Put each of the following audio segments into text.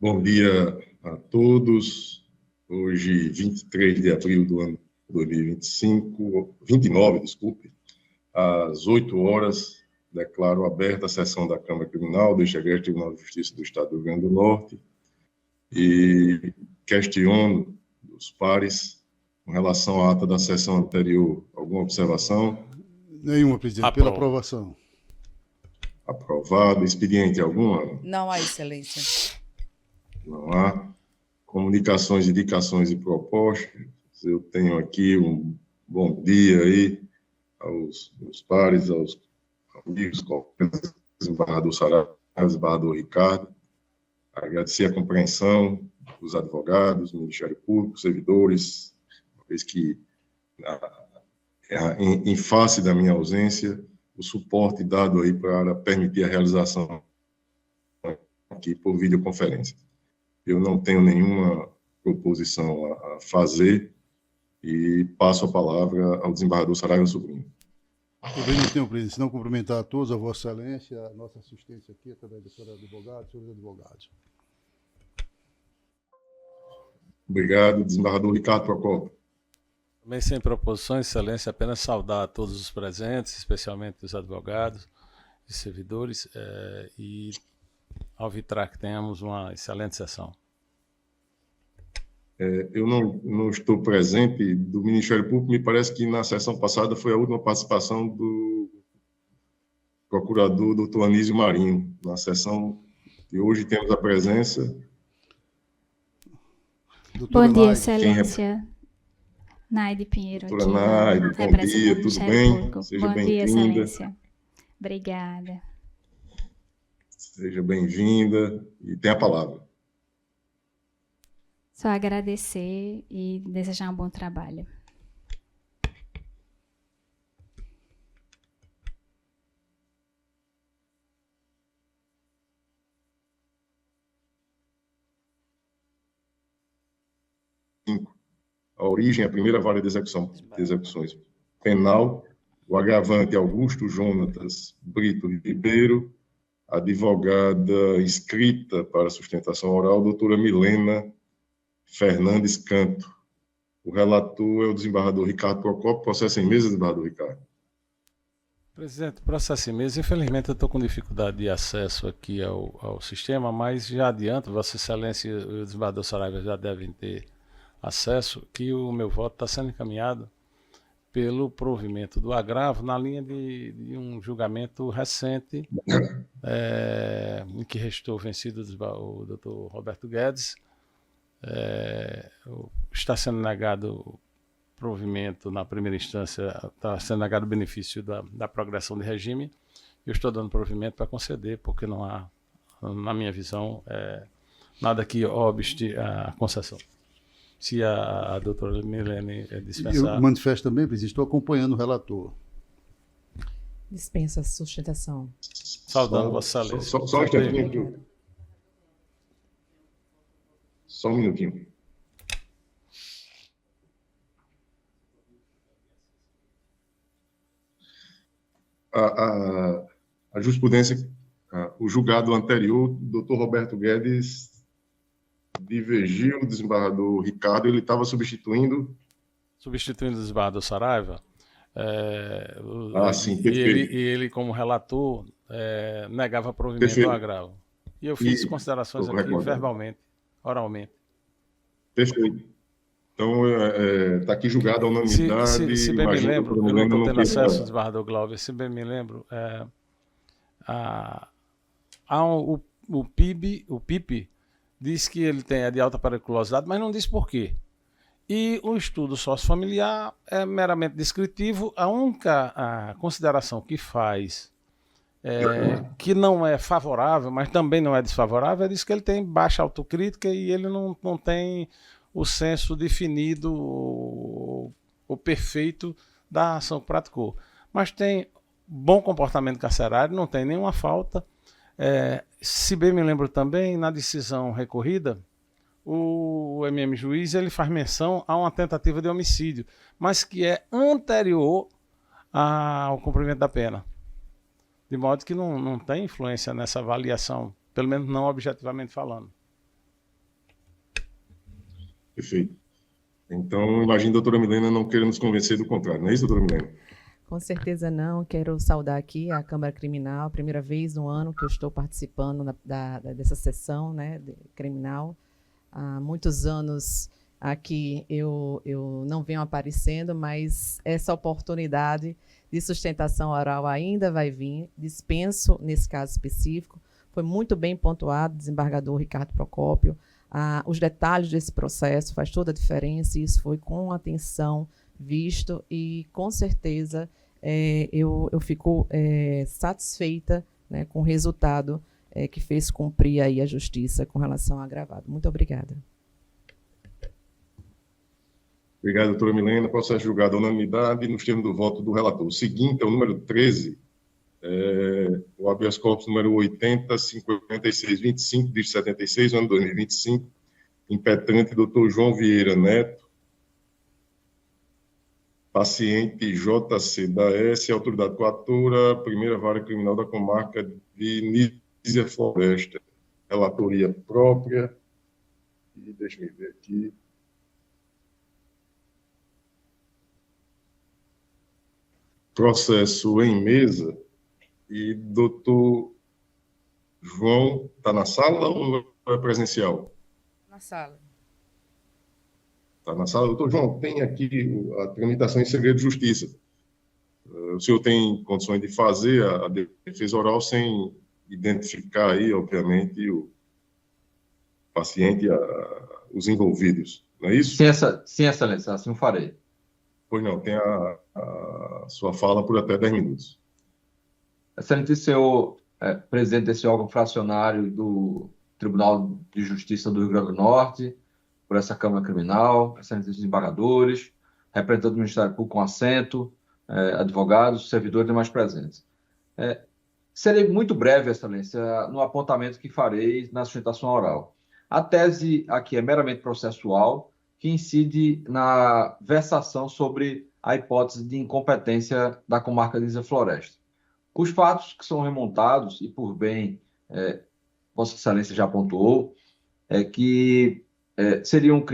Bom dia a todos. Hoje, 23 de abril do ano 2025, 29, desculpe, às 8 horas, declaro aberta a sessão da Câmara Criminal do Executivo Tribunal de Justiça do Estado do Rio Grande do Norte e questiono os pares com relação à ata da sessão anterior. Alguma observação? Nenhuma, presidente. Pela aprovação. Aprovado. Expediente alguma? Não há, excelência. Não há. Comunicações, indicações e propostas. Eu tenho aqui um bom dia aí aos meus pares, aos amigos, colegas, desembargador Saraiva, desembargador Ricardo. Agradecer a compreensão dos advogados, do Ministério Público, servidores, uma vez que, em face da minha ausência, o suporte dado aí para permitir a realização aqui por videoconferência. Eu não tenho nenhuma proposição a fazer e passo a palavra ao desembargador Saraiva Sobrinho. Também não tenho, presidente, senão cumprimentar a todos, a Vossa Excelência, a nossa assistência aqui, através da senhora advogada, senhores advogados. Obrigado, desembargador Ricardo Procópio. Também sem proposições, Excelência, apenas saudar a todos os presentes, especialmente os advogados e servidores, e arbitrar que tenhamos uma excelente sessão. Eu não estou presente do Ministério Público, me parece que na sessão passada foi a última participação do procurador doutor Anísio Marinho. Na sessão de hoje temos a presença... Bom dia, Excelência. Naide Pinheiro. Doutora Naide, bom dia, tudo bem? Seja bem-vinda. Bom dia, Excelência. Obrigada. Seja bem-vinda e tem a palavra. Só agradecer e desejar um bom trabalho. A origem, a primeira vara de execuções penal, o agravante Augusto Jonatas Brito Ribeiro, advogada inscrita para sustentação oral, doutora Milena Fernandes Canto. O relator é o desembargador Ricardo Procópio. Processo em mesa, desembargador Ricardo. Presidente, processo em mesa. Infelizmente, eu estou com dificuldade de acesso aqui ao sistema, mas já adianto, Vossa Excelência e o desembargador Saraiva já devem ter acesso, que o meu voto está sendo encaminhado pelo provimento do agravo na linha de um julgamento recente em que restou vencido o doutor Roberto Guedes. Está sendo negado o provimento na primeira instância, está sendo negado o benefício da progressão de regime. Eu estou dando provimento para conceder, porque não há, na minha visão, nada que obste a concessão. Se a doutora Milene dispensar... Eu manifesto também, presidente, estou acompanhando o relator. Dispensa a sustentação. Saudando Vossa Excelência. Só um instantinho. Só um minutinho. A jurisprudência, o julgado anterior, o doutor Roberto Guedes divergiu do desembargador Ricardo, ele estava substituindo o desembargador Saraiva. Sim, perfeito. E ele, como relator, negava provimento ao agravo. E eu fiz considerações aqui verbalmente, oralmente. Perfeito. Então, está aqui julgado a unanimidade. Se bem me lembro, eu não estou tendo acesso, desembargador Glauber, se bem me lembro, o PIB diz que ele é de alta periculosidade, mas não diz por quê. E o estudo sociofamiliar é meramente descritivo. A única consideração que faz, que não é favorável, mas também não é desfavorável, diz que ele tem baixa autocrítica e ele não tem o senso definido, o perfeito da ação que praticou. Mas tem bom comportamento carcerário, não tem nenhuma falta. Se bem me lembro também, na decisão recorrida, o MM juiz ele faz menção a uma tentativa de homicídio, mas que é anterior ao cumprimento da pena. De modo que não tem influência nessa avaliação, pelo menos não objetivamente falando. Perfeito. Então, imagino a doutora Milena não queira nos convencer do contrário, não é isso, doutora Milena? Com certeza não. Quero saudar aqui a Câmara Criminal, primeira vez no ano que eu estou participando dessa sessão, né, criminal. Há muitos anos aqui eu não venho aparecendo, mas essa oportunidade de sustentação oral ainda vai vir. Dispenso nesse caso específico. Foi muito bem pontuado, desembargador Ricardo Procópio. Os detalhes desse processo faz toda a diferença, e isso foi com atenção visto, e com certeza eu fico satisfeita, né, com o resultado que fez cumprir aí a justiça com relação ao agravado. Muito obrigada. Obrigado, doutora Milena. Processo julgado à unanimidade nos termos do voto do relator. O seguinte é o número 13, o habeas corpus número 80.5625, de 76, ano 2025, impetrante doutor João Vieira Neto, paciente JC da S, autoridade coatora, primeira vara criminal da comarca de Nísia Floresta. Relatoria própria. E deixa eu ver aqui. Processo em mesa. E doutor João está na sala ou é presencial? Na sala. Está na sala. Doutor João, tem aqui a tramitação em segredo de justiça. O senhor tem condições de fazer a defesa oral sem identificar aí, obviamente, o paciente e os envolvidos, não é isso? Sim, excelência, assim o farei. Pois não, tem a sua fala por até 10 minutos. Excelente senhor presidente desse órgão fracionário do Tribunal de Justiça do Rio Grande do Norte, por essa Câmara Criminal, excelentes desembargadores, representantes do Ministério Público com assento, advogados, servidores e demais presentes. Serei muito breve, excelência, no apontamento que farei na sustentação oral. A tese aqui é meramente processual, que incide na versação sobre a hipótese de incompetência da comarca de Nísia Floresta. Os fatos que são remontados, e por bem Vossa Excelência já pontuou, é que seria um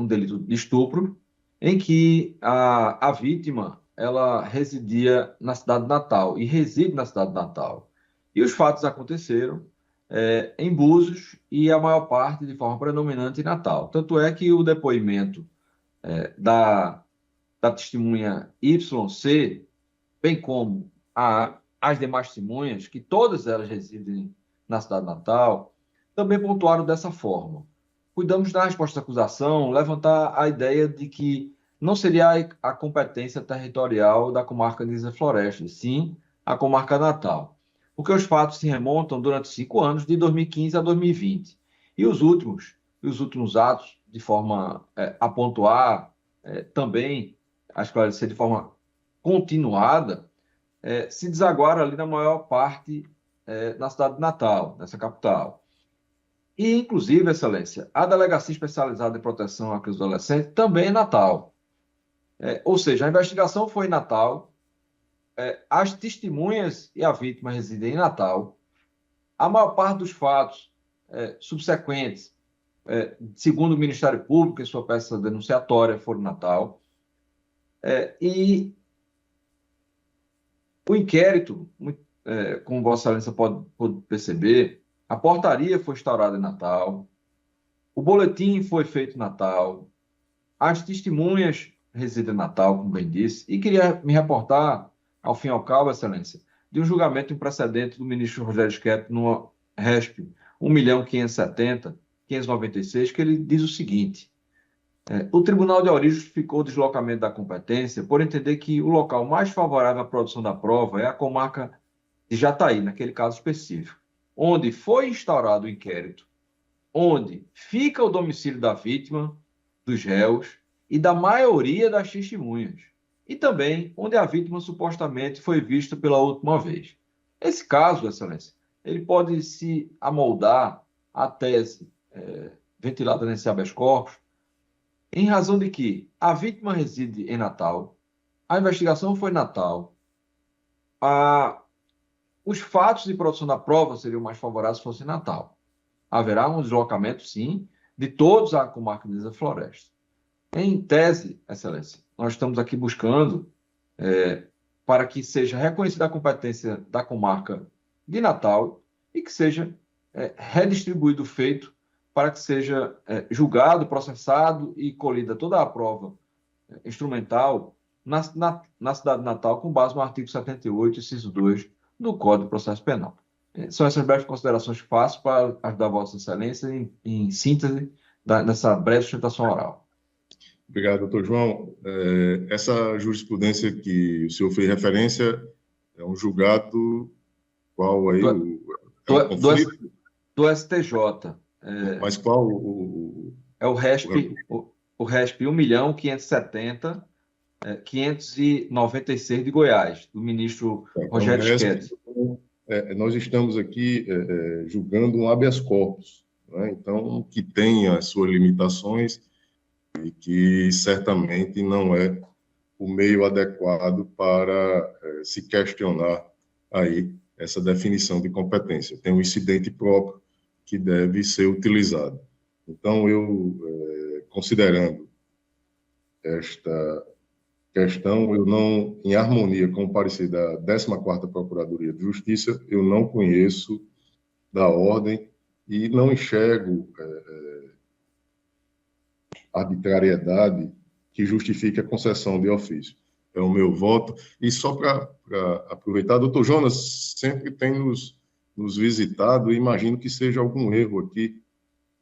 delito de estupro, em que a vítima ela residia na cidade natal e reside na cidade natal. E os fatos aconteceram em Búzios e a maior parte de forma predominante em Natal. Tanto é que o depoimento da testemunha YC, bem como as demais testemunhas, que todas elas residem na cidade natal, também pontuaram dessa forma. Cuidamos da resposta à acusação levantar a ideia de que não seria a competência territorial da comarca de Nísia Floresta, sim a comarca natal, porque os fatos se remontam durante 5 anos, de 2015 a 2020. E os últimos atos, de forma a pontuar, também a esclarecer de forma continuada, se desaguaram ali na maior parte na cidade de Natal, nessa capital. E, inclusive, Excelência, a Delegacia Especializada em Proteção à Criança e Adolescente também é Natal. Ou seja, a investigação foi em Natal, as testemunhas e a vítima residem em Natal, a maior parte dos fatos subsequentes, segundo o Ministério Público, em sua peça denunciatória, foram em Natal, e o inquérito, como Vossa Excelência pode perceber, a portaria foi instaurada em Natal, o boletim foi feito em Natal, as testemunhas residem em Natal, como bem disse, e queria me reportar, ao fim e ao cabo, Excelência, de um julgamento em precedente do ministro Rogério Schepp no RESP 1.570.596, que ele diz o seguinte: o Tribunal de Origem justificou o deslocamento da competência por entender que o local mais favorável à produção da prova é a comarca de Jataí, naquele caso específico, onde foi instaurado o inquérito, onde fica o domicílio da vítima, dos réus e da maioria das testemunhas, e também onde a vítima supostamente foi vista pela última vez. Esse caso, Excelência, ele pode se amoldar à tese ventilada nesse habeas corpus, em razão de que a vítima reside em Natal, a investigação foi em Natal, os fatos de produção da prova seriam mais favoráveis se fosse em Natal. Haverá um deslocamento, sim, de todos a comarca de Nisa Floresta. Em tese, Excelência, nós estamos aqui buscando para que seja reconhecida a competência da comarca de Natal e que seja redistribuído o feito para que seja julgado, processado e colhida toda a prova instrumental na cidade de Natal, com base no artigo 78, inciso 2 do Código de Processo Penal. São essas breves considerações que faço para ajudar Vossa Excelência em síntese nessa breve sustentação oral. Obrigado, doutor João. Essa jurisprudência que o senhor fez referência é um julgado qual aí? Do STJ. Mas qual É o RESP 1.570.596 de Goiás, do ministro Rogério Schede. Nós estamos aqui julgando um habeas corpus, né? Então, que tem as suas limitações e que certamente não é o meio adequado para se questionar aí essa definição de competência. Tem um incidente próprio que deve ser utilizado. Então, eu, considerando esta questão, eu não, em harmonia com o parecer da 14ª Procuradoria de Justiça, eu não conheço da ordem e não enxergo arbitrariedade que justifique a concessão de ofício. É o meu voto. E só para aproveitar, doutor Jonas sempre tem nos visitado, e imagino que seja algum erro aqui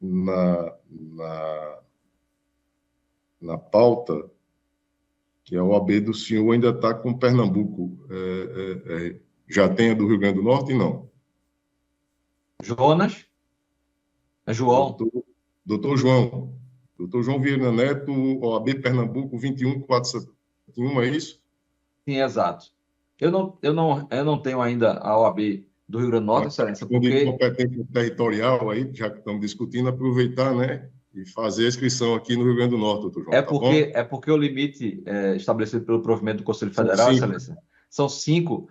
na pauta, que a OAB do senhor ainda está com Pernambuco. Já tem a do Rio Grande do Norte? Não. Jonas? É João. Doutor João. Doutor João Vieira Neto, OAB Pernambuco 21471, é isso? Sim, exato. Eu não tenho ainda a OAB do Rio Grande do Norte, Excelência, porque... competência territorial aí, já que estamos discutindo, aproveitar, né, e fazer a inscrição aqui no Rio Grande do Norte, doutor João. É porque o limite estabelecido pelo provimento do Conselho Federal, Excelência, são 5.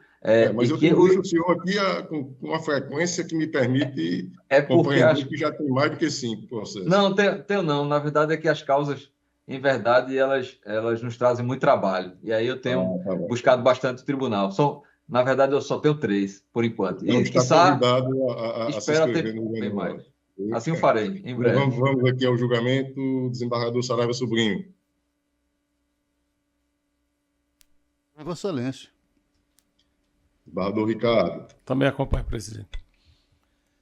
Mas eu tenho o senhor aqui com uma frequência que me permite compreender que já tem mais do que 5 processos. Não, tenho não. Na verdade é que as causas, em verdade, elas nos trazem muito trabalho. E aí eu tenho buscado bastante o tribunal. Na verdade, eu só tenho 3, por enquanto. Não, está convidado a se inscrever no bem mais. Assim eu farei, em breve. Vamos aqui ao julgamento, desembargador Saraiva Sobrinho. Vossa Excelência. Desembargador Ricardo. Também acompanho, presidente.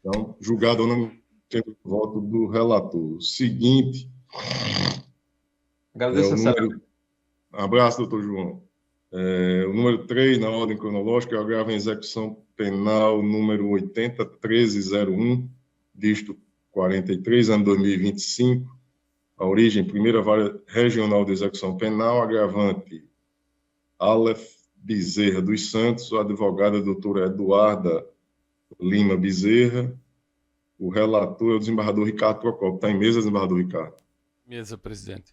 Então, julgado ou não tendo voto do relator. Seguinte. Agradeço, número... Abraço, doutor João. O número 3, na ordem cronológica, é o agravo em execução penal número 80.1301, dígito 43, ano 2025. A origem, primeira vara regional de execução penal, agravante Aleph Bezerra dos Santos, a advogada doutora Eduarda Lima Bezerra. O relator é o desembargador Ricardo Procópio. Está em mesa, desembargador Ricardo? Mesa, presidente.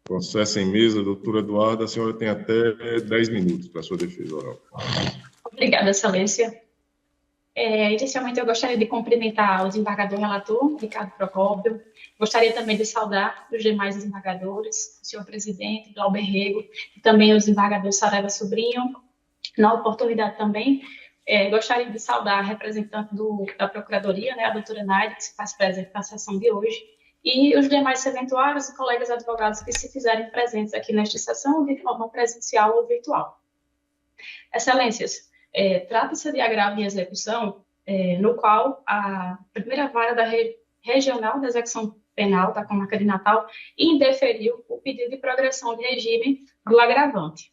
Processo em mesa, doutora Eduarda, a senhora tem até 10 minutos para a sua defesa oral. Obrigada, Excelência. Inicialmente, eu gostaria de cumprimentar o desembargador relator, Ricardo Procópio. Gostaria também de saudar os demais desembargadores, o senhor presidente, Glauber Rego, e também o desembargador Saraiva Sobrinho. Na oportunidade também, gostaria de saudar a representante da Procuradoria, né, a doutora Naide, que se faz presente na sessão de hoje, e os demais serventuários e colegas advogados que se fizerem presentes aqui nesta sessão de forma presencial ou virtual. Excelências, trata-se de agravo em execução, no qual a primeira vara da Regional de Execução Penal da Comarca de Natal indeferiu o pedido de progressão de regime do agravante.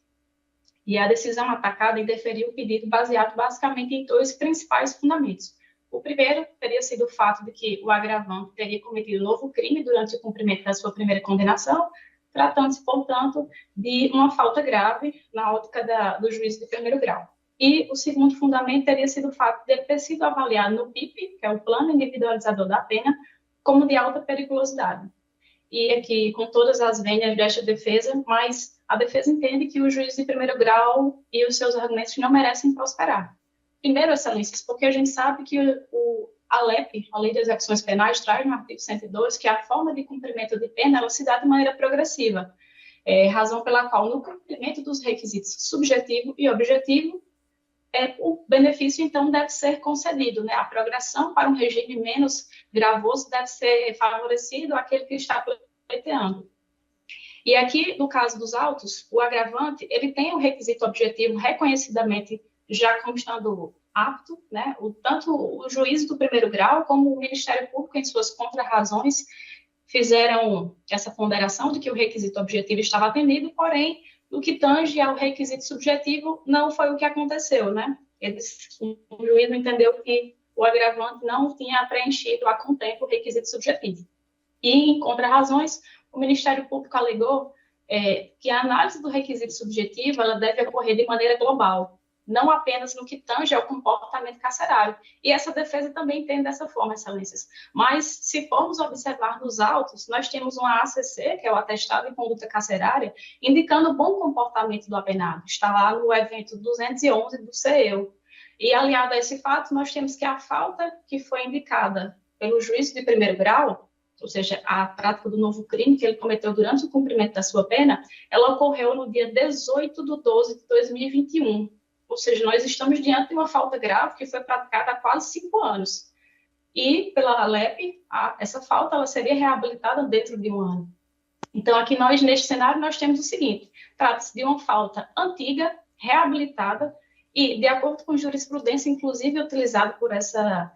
E a decisão atacada indeferiu o pedido baseado basicamente em 2 principais fundamentos. O primeiro teria sido o fato de que o agravante teria cometido novo crime durante o cumprimento da sua primeira condenação, tratando-se, portanto, de uma falta grave na ótica do juízo de primeiro grau. E o segundo fundamento teria sido o fato de ele ter sido avaliado no PIP, que é o Plano Individualizador da Pena, como de alta periculosidade. E aqui, com todas as vênias desta defesa, mas a defesa entende que o juiz de primeiro grau e os seus argumentos não merecem prosperar. Primeiro, Excelências, porque a gente sabe que a LEP, a Lei de Execuções Penais, traz no artigo 102 que a forma de cumprimento de pena ela se dá de maneira progressiva, razão pela qual, no cumprimento dos requisitos subjetivo e objetivo, o benefício, então, deve ser concedido, né? A progressão para um regime menos gravoso deve ser favorecido àquele que está pleiteando. E aqui, no caso dos autos, o agravante, ele tem o requisito objetivo reconhecidamente já como estando apto, né? Tanto o juiz do primeiro grau como o Ministério Público, em suas contrarrazões, fizeram essa ponderação de que o requisito objetivo estava atendido, porém, no que tange ao requisito subjetivo, não foi o que aconteceu, né? O juiz entendeu que o agravante não tinha preenchido a contento o requisito subjetivo. E, em contrarrazões, o Ministério Público alegou que a análise do requisito subjetivo ela deve ocorrer de maneira global, não apenas no que tange ao comportamento carcerário. E essa defesa também entende dessa forma, excelências. Mas, se formos observar nos autos, nós temos uma ACC, que é o Atestado de Conduta Carcerária, indicando o bom comportamento do apenado. Está lá no evento 211 do CEU. E, aliado a esse fato, nós temos que a falta que foi indicada pelo juiz de primeiro grau, ou seja, a prática do novo crime que ele cometeu durante o cumprimento da sua pena, ela ocorreu no dia 18 de 12 de 2021. Ou seja, nós estamos diante de uma falta grave que foi praticada há quase 5 anos. E, pela LEP, essa falta ela seria reabilitada dentro de 1 ano. Então, aqui neste cenário, nós temos o seguinte: trata-se de uma falta antiga, reabilitada, e, de acordo com jurisprudência, inclusive utilizada por essa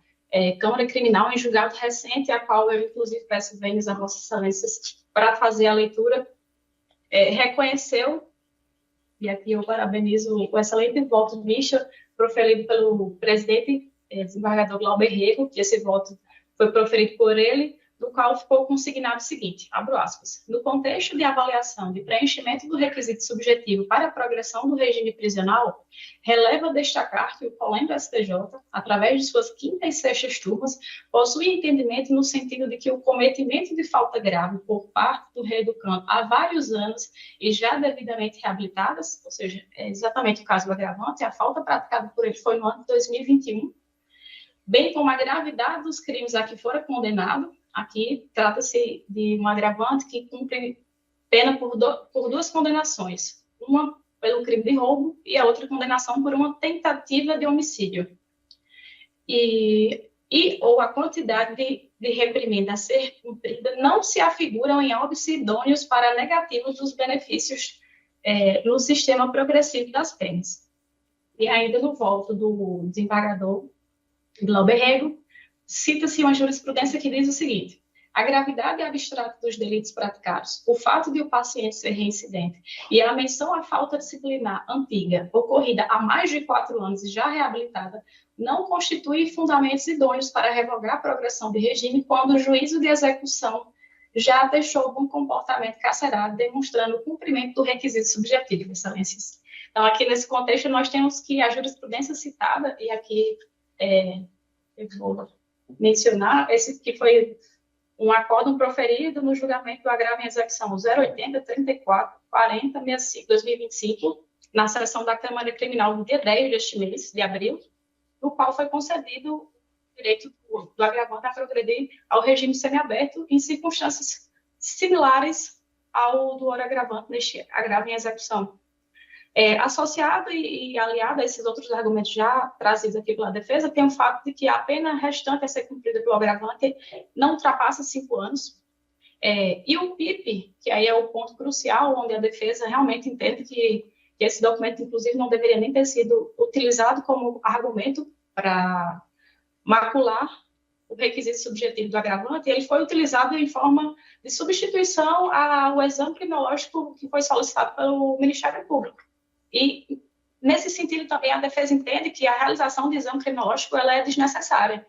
Câmara Criminal em julgado recente, a qual eu, inclusive, peço vênios a Vossas Excelências para fazer a leitura, reconheceu. E aqui eu parabenizo o excelente voto de Misha, proferido pelo presidente, desembargador Glauber Rego, que esse voto foi proferido por ele, do qual ficou consignado o seguinte, abro aspas, no contexto de avaliação de preenchimento do requisito subjetivo para a progressão do regime prisional, releva destacar que o COLEM do STJ, através de suas 5ª e 6ª turmas, possui entendimento no sentido de que o cometimento de falta grave por parte do reeducando há vários anos e já devidamente reabilitadas, ou seja, é exatamente o caso do agravante, a falta praticada por ele foi no ano de 2021, bem como a gravidade dos crimes a que fora condenado. Aqui trata-se de um agravante que cumpre pena por 2 condenações, uma pelo crime de roubo e a outra condenação por uma tentativa de homicídio. Ou a quantidade de reprimenda a ser cumprida não se afiguram em óbitos idôneos para negativos dos benefícios no sistema progressivo das penas. E ainda no voto do desembargador Glauber Rego, cita-se uma jurisprudência que diz o seguinte: a gravidade abstrata dos delitos praticados, o fato de o paciente ser reincidente e a menção à falta disciplinar antiga, ocorrida há mais de 4 anos e já reabilitada, não constitui fundamentos idôneos para revogar a progressão de regime quando o juízo de execução já deixou bom comportamento carcerário, demonstrando o cumprimento do requisito subjetivo, excelências. Então, aqui nesse contexto, nós temos que a jurisprudência citada, e aqui eu vou mencionar, esse que foi um acórdão proferido no julgamento do agravo em execução 080-34-40-65-2025, na sessão da Câmara Criminal no dia 10 deste mês, de abril, no qual foi concedido o direito do agravante a progredir ao regime semiaberto em circunstâncias similares ao do agravante neste agravo em execução. Associado e aliado a esses outros argumentos já trazidos aqui pela defesa, tem o fato de que a pena restante a ser cumprida pelo agravante não ultrapassa 5 anos. E o PIP, que aí é o ponto crucial, onde a defesa realmente entende que esse documento, inclusive, não deveria nem ter sido utilizado como argumento para macular o requisito subjetivo do agravante, ele foi utilizado em forma de substituição ao exame criminológico que foi solicitado pelo Ministério Público. E, nesse sentido, também a defesa entende que a realização de exame criminológico ela é desnecessária,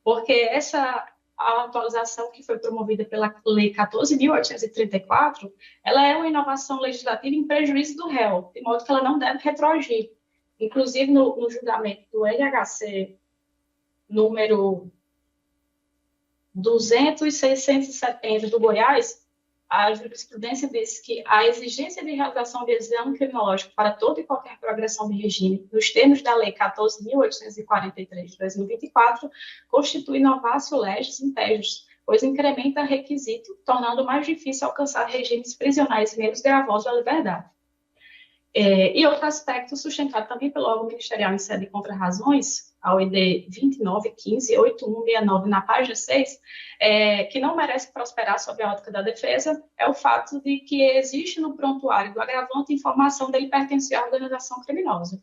porque essa atualização que foi promovida pela Lei 14.834, ela é uma inovação legislativa em prejuízo do réu, de modo que ela não deve retroagir. Inclusive, no julgamento do LHC número 200.670 do Goiás, a jurisprudência diz que a exigência de realização de exame criminológico para toda e qualquer progressão de regime, nos termos da Lei 14.843 de 2024, constitui novatio legis impejus, pois incrementa requisito, tornando mais difícil alcançar regimes prisionais menos gravosos da liberdade. E outro aspecto sustentado também pelo órgão ministerial em sede de contrarrazões, a OID 2915-8169, na página 6, que não merece prosperar sob a ótica da defesa, é o fato de que existe no prontuário do agravante informação dele pertencer à organização criminosa.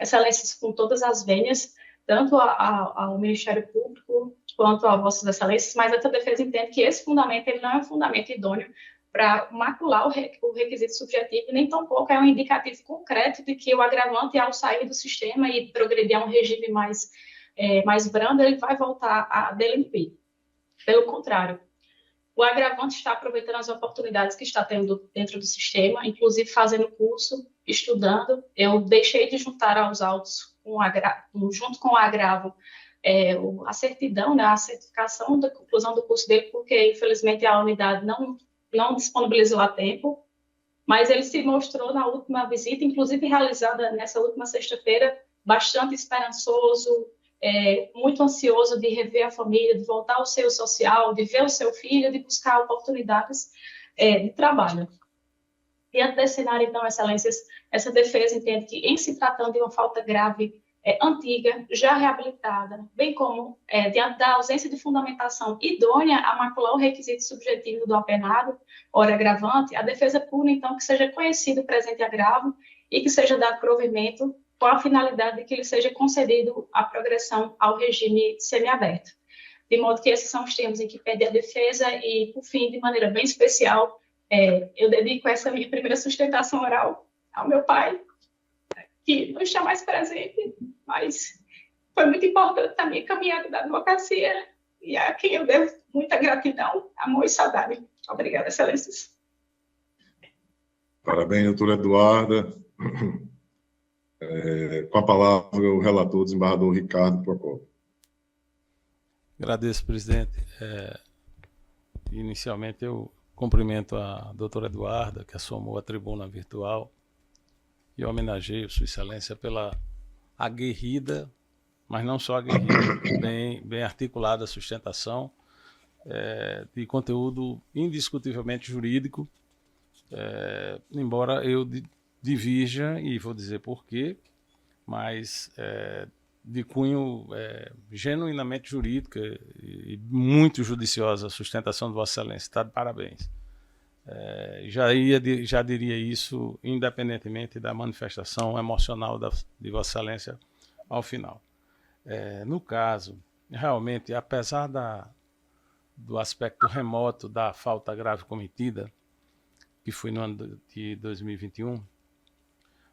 Excelências, com todas as vênias, tanto ao Ministério Público quanto a Vossas Excelências, mas essa defesa entende que esse fundamento ele não é um fundamento idôneo para macular o requisito subjetivo, nem tampouco é um indicativo concreto de que o agravante, ao sair do sistema e progredir a um regime mais brando, ele vai voltar a delinquir. Pelo contrário, o agravante está aproveitando as oportunidades que está tendo dentro do sistema, inclusive fazendo curso, estudando. Eu deixei de juntar aos autos, junto com o agravo, a certidão, né, a certificação da conclusão do curso dele, porque, infelizmente, a unidade não disponibilizou a tempo, mas ele se mostrou na última visita, inclusive realizada nessa última sexta-feira, bastante esperançoso, muito ansioso de rever a família, de voltar ao seio social, de ver o seu filho, de buscar oportunidades de trabalho. Diante desse cenário, então, Excelências, essa defesa entende que, em se tratando de uma falta grave, antiga, já reabilitada, bem como diante da ausência de fundamentação idônea a macular o requisito subjetivo do apenado, ora agravante, a defesa pune, então, que seja conhecido o presente agravo e que seja dado provimento com a finalidade de que lhe seja concedido a progressão ao regime semiaberto. De modo que esses são os termos em que pede a defesa e, por fim, de maneira bem especial, eu dedico essa minha primeira sustentação oral ao meu pai, que não está mais presente, mas foi muito importante na minha caminhada da advocacia e a quem eu devo muita gratidão, amor e saudade. Obrigada, Excelências. Parabéns, doutora Eduarda. Com a palavra, o relator, desembargador Ricardo Procópio. Agradeço, presidente. Inicialmente, eu cumprimento a doutora Eduarda, que assomou a tribuna virtual, e homenageio Sua Excelência pela aguerrida, mas não só aguerrida, bem articulada sustentação de conteúdo indiscutivelmente jurídico, embora eu divirja, e vou dizer por quê, mas de cunho genuinamente jurídico e muito judiciosa a sustentação de Vossa Excelência. Está de parabéns. Já diria isso independentemente da manifestação emocional de Vossa Excelência ao final. No caso, realmente, apesar do aspecto remoto da falta grave cometida, que foi no ano de 2021,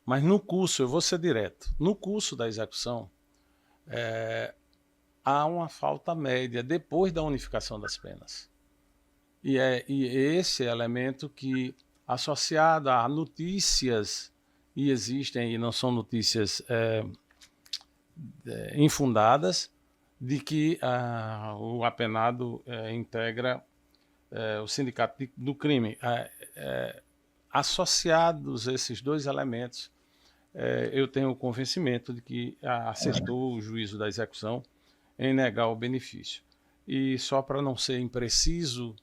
mas no curso, eu vou ser direto, no curso da execução, há uma falta média depois da unificação das penas. E esse elemento que, associado a notícias, e existem, e não são notícias infundadas, de que o apenado integra o sindicato do crime. Associados esses dois elementos, eu tenho o convencimento de que acertou o juízo da execução em negar o benefício. E só para não ser impreciso,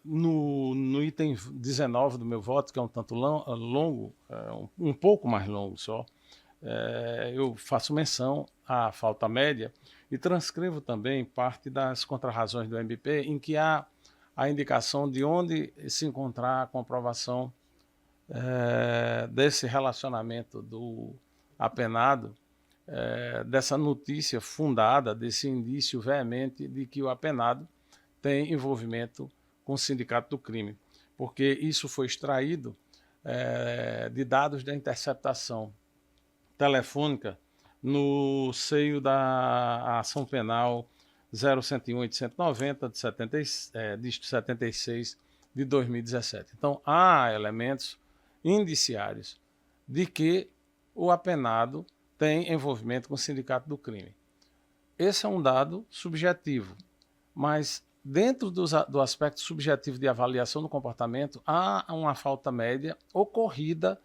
no item 19 do meu voto, que é um tanto longo, um pouco mais longo só, eu faço menção à falta média e transcrevo também parte das contrarrazões do MP, em que há a indicação de onde se encontrar a comprovação desse relacionamento do apenado, dessa notícia fundada, desse indício veemente de que o apenado tem envolvimento com o sindicato do crime, porque isso foi extraído de dados da interceptação telefônica no seio da ação penal 0101-890, dígito 76, de 2017. Então, há elementos indiciários de que o apenado tem envolvimento com o sindicato do crime. Esse é um dado subjetivo, mas dentro do aspecto subjetivo de avaliação do comportamento, há uma falta média ocorrida,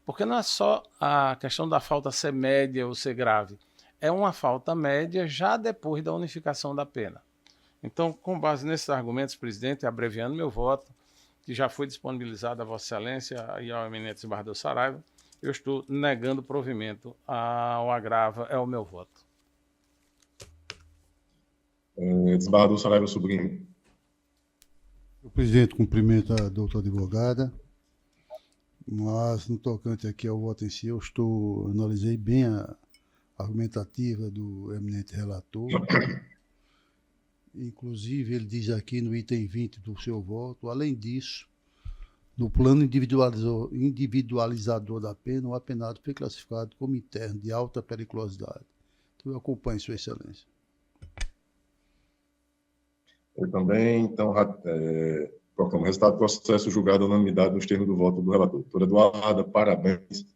porque não é só a questão da falta ser média ou ser grave, é uma falta média já depois da unificação da pena. Então, com base nesses argumentos, presidente, abreviando meu voto, que já foi disponibilizado a Vossa Excelência e ao eminente desembargador Saraiva, eu estou negando provimento ao agravo, é o meu voto. Desembargador Saraiva Sobrinho. O presidente cumprimenta a doutora advogada, mas no tocante aqui ao voto em si, analisei bem a argumentativa do eminente relator. Inclusive, ele diz aqui no item 20 do seu voto, além disso, no plano individualizador da pena, o apenado foi classificado como interno de alta periculosidade. Então, eu acompanho, Sua Excelência. Eu também, então, proclamo o resultado do processo julgado à unanimidade nos termos do voto do relator. Doutora Eduarda, parabéns.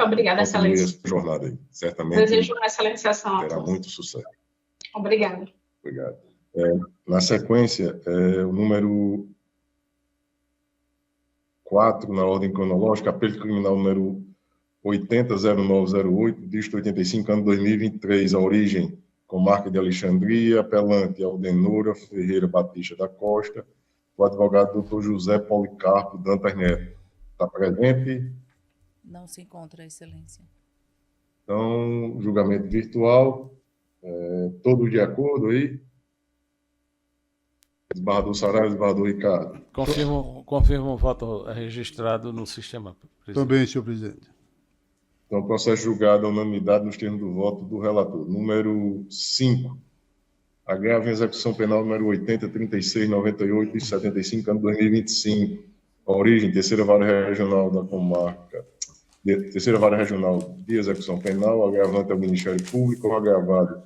Obrigada, Excelência. Essa jornada aí. Certamente desejo uma excelente sessão. terá muito sucesso. Obrigada. Obrigado. Na sequência, o número 4, na ordem cronológica, apelo criminal número 800908, dígito 85, ano 2023, a origem comarca de Alexandria, apelante Aldenora Ferreira Batista da Costa, o advogado Dr. José Policarpo Dantas Neto. Está presente? Não se encontra, Excelência. Então, julgamento virtual, todos de acordo aí? Desembargador Saraiva, desembargador Ricardo. Confirmo o voto registrado no sistema. Presidente. Também, senhor presidente. Então, processo julgado à unanimidade nos termos do voto do relator. Número 5, agravo em execução penal número 803698 de 75, ano 2025. A origem, terceira vara regional da comarca, terceira vara regional de execução penal, agravante ao Ministério Público, o agravado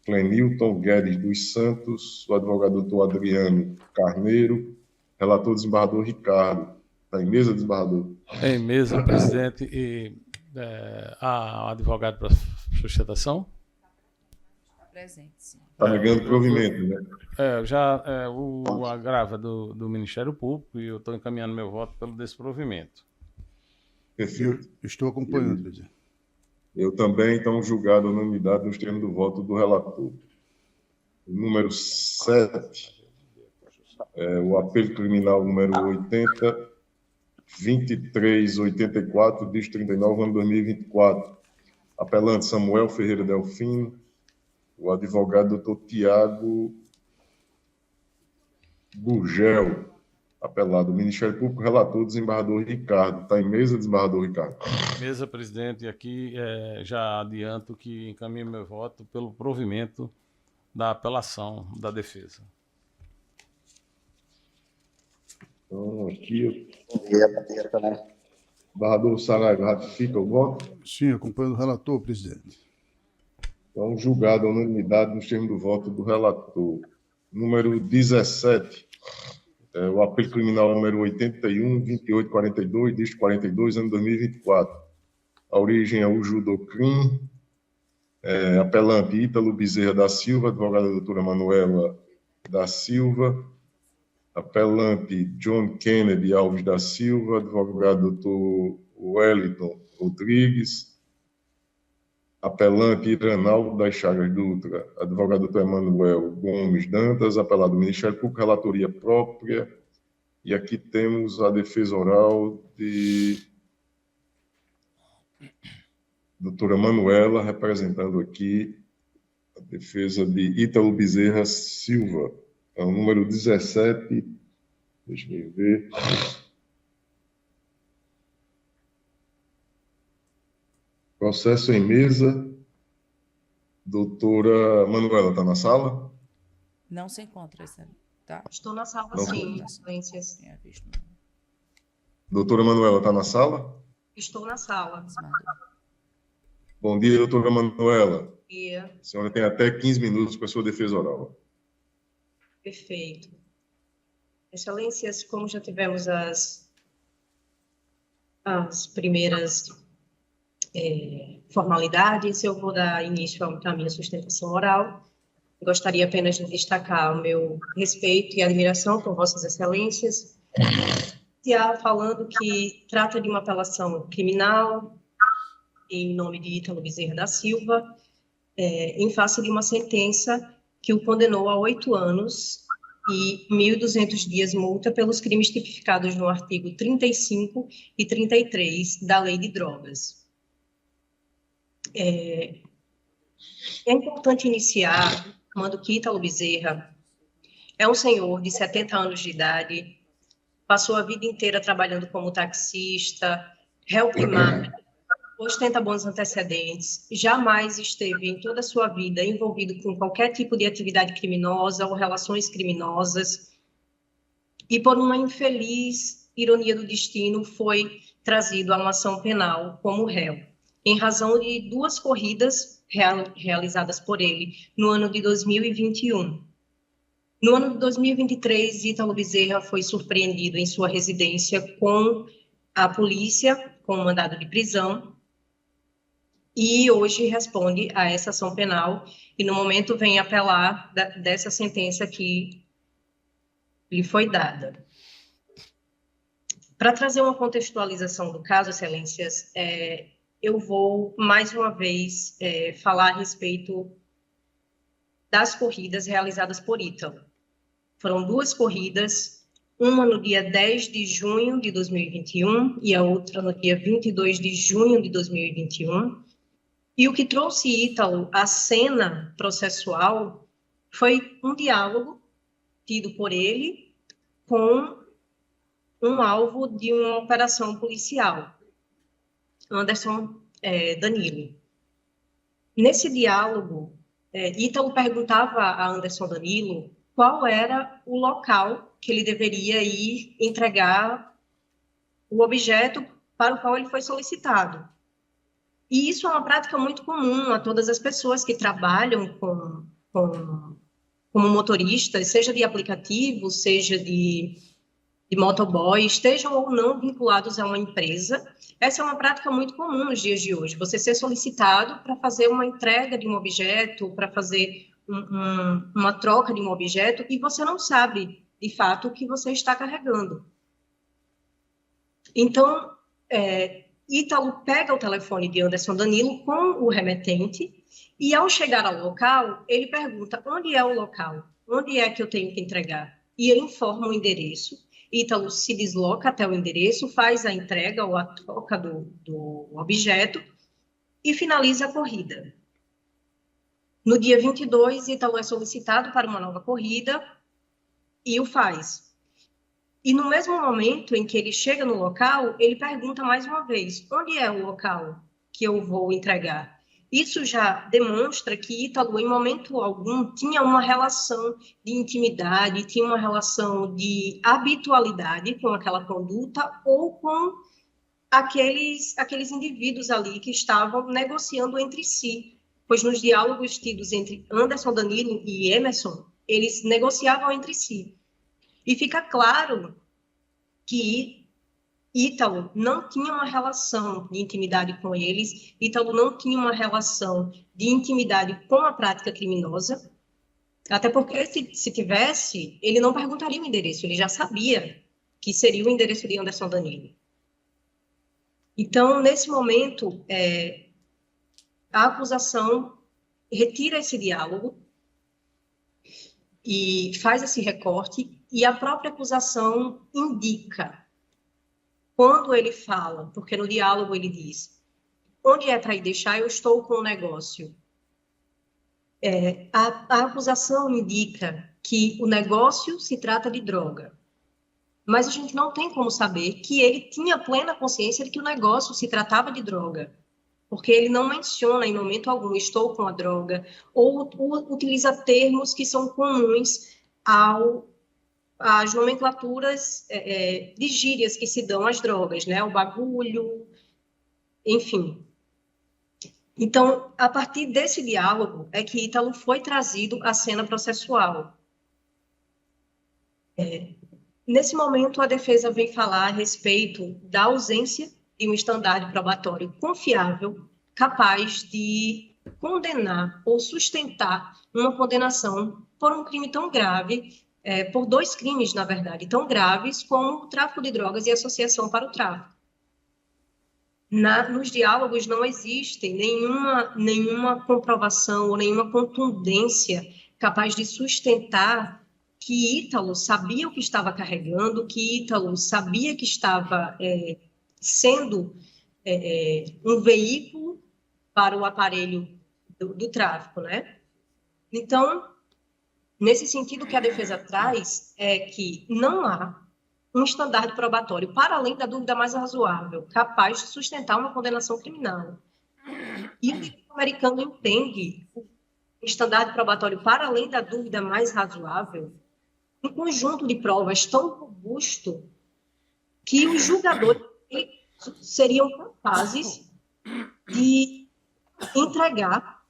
Clenilton Guedes dos Santos, o advogado doutor Adriano Carneiro, relator desembargador Ricardo. Está em mesa, desembargador? Em mesa, presidente, e há advogado para sustentação? Está presente, sim. Está negando provimento, né? O agravo do Ministério Público, e eu estou encaminhando meu voto pelo desprovimento. Perfeito. Eu estou acompanhando, presidente. Eu também, então, julgado a unanimidade nos termos do voto do relator. Número 7, o apelo criminal número 80-2384, dígito 39, ano 2024. Apelante Samuel Ferreira Delfim, o advogado doutor Tiago Gurgel, apelado Ministério Público, relator desembargador Ricardo. Está em mesa, desembargador Ricardo? Mesa, presidente, e aqui já adianto que encaminho meu voto pelo provimento da apelação da defesa. Então, aqui, desembargador Saraiva ratifica o voto? Sim, acompanhando o relator, presidente. Então, julgado a unanimidade nos termos do voto do relator. Número 17, o apelo criminal número 81-2842, dígito 42, ano 2024. A origem é o Judocrim, apelante Ítalo Bezerra da Silva, advogada doutora Manuela da Silva, apelante John Kennedy Alves da Silva, advogado doutor Wellington Rodrigues, apelante Iranaldo das Chagas Dutra, advogado doutor Emanuel Gomes Dantas, apelado Ministério Público, relatoria própria, e aqui temos a defesa oral de doutora Manuela, representando aqui a defesa de Ítalo Bezerra Silva. É o número 17, deixa eu ver. Processo em mesa. Doutora Manuela, está na sala? Não se encontra, Excelência. Tá? Estou na sala, Não, sim, Excelências. Tinha visto. Doutora Manuela, está na sala? Estou na sala. Bom dia, doutora Manuela. Bom dia. A senhora tem até 15 minutos para a sua defesa oral. Perfeito. Excelências, como já tivemos as primeiras formalidades, eu vou dar início à minha sustentação oral. Gostaria apenas de destacar o meu respeito e admiração por Vossas Excelências, falando que trata de uma apelação criminal em nome de Ítalo Bezerra da Silva, em face de uma sentença que o condenou a 8 anos e 1.200 dias multa pelos crimes tipificados no artigo 35 e 33 da Lei de Drogas. É importante iniciar afirmando que Ítalo Bezerra é um senhor de 70 anos de idade, passou a vida inteira trabalhando como taxista, réu primário, ostenta bons antecedentes, jamais esteve em toda a sua vida envolvido com qualquer tipo de atividade criminosa ou relações criminosas, e por uma infeliz ironia do destino foi trazido a uma ação penal como réu, em razão de 2 corridas realizadas por ele no ano de 2021. No ano de 2023, Ítalo Bezerra foi surpreendido em sua residência com a polícia, com um mandado de prisão, e hoje responde a essa ação penal, e no momento vem apelar dessa sentença que lhe foi dada. Para trazer uma contextualização do caso, Excelências, eu vou, mais uma vez, falar a respeito das corridas realizadas por Ítalo. Foram 2 corridas, uma no dia 10 de junho de 2021 e a outra no dia 22 de junho de 2021. E o que trouxe Ítalo à cena processual foi um diálogo tido por ele com um alvo de uma operação policial, Anderson Danilo. Nesse diálogo, Ítalo perguntava a Anderson Danilo qual era o local que ele deveria ir entregar o objeto para o qual ele foi solicitado. E isso é uma prática muito comum a todas as pessoas que trabalham como motoristas, seja de aplicativo, seja de motoboy, estejam ou não vinculados a uma empresa. Essa é uma prática muito comum nos dias de hoje, você ser solicitado para fazer uma entrega de um objeto, para fazer uma troca de um objeto, e você não sabe, de fato, o que você está carregando. Então, Ítalo pega o telefone de Anderson Danilo com o remetente, e ao chegar ao local, ele pergunta: onde é o local? Onde é que eu tenho que entregar? E ele informa o endereço. Ítalo se desloca até o endereço, faz a entrega ou a troca do objeto e finaliza a corrida. No dia 22, Ítalo é solicitado para uma nova corrida e o faz. E no mesmo momento em que ele chega no local, ele pergunta mais uma vez: onde é o local que eu vou entregar? Isso já demonstra que Ítalo, em momento algum, tinha uma relação de intimidade, tinha uma relação de habitualidade com aquela conduta ou com aqueles indivíduos ali que estavam negociando entre si. Pois nos diálogos tidos entre Anderson Danilo e Emerson, eles negociavam entre si. E fica claro que Ítalo não tinha uma relação de intimidade com eles, Ítalo não tinha uma relação de intimidade com a prática criminosa, até porque se tivesse, ele não perguntaria o endereço, ele já sabia que seria o endereço de Anderson Danilo. Então, nesse momento, a acusação retira esse diálogo e faz esse recorte, e a própria acusação indica, quando ele fala, porque no diálogo ele diz: onde é para ir deixar, eu estou com o negócio. A acusação indica que o negócio se trata de droga, mas a gente não tem como saber que ele tinha plena consciência de que o negócio se tratava de droga, porque ele não menciona em momento algum estou com a droga, ou utiliza termos que são comuns às nomenclaturas de gírias que se dão às drogas, né? O bagulho, enfim. Então, a partir desse diálogo é que Ítalo foi trazido à cena processual. Nesse momento, a defesa vem falar a respeito da ausência de um estandarte probatório confiável, capaz de condenar ou sustentar uma condenação por um crime tão grave, por 2 crimes, na verdade, tão graves como o tráfico de drogas e associação para o tráfico. Nos diálogos não existe nenhuma comprovação ou nenhuma contundência capaz de sustentar que Ítalo sabia o que estava carregando, que Ítalo sabia que estava sendo um veículo para o aparelho do tráfico, né? Então, nesse sentido, o que a defesa traz é que não há um estandarte probatório, para além da dúvida mais razoável, capaz de sustentar uma condenação criminal. E o direito americano entende o estandarte probatório para além da dúvida mais razoável um conjunto de provas tão robusto que os julgadores seriam capazes de entregar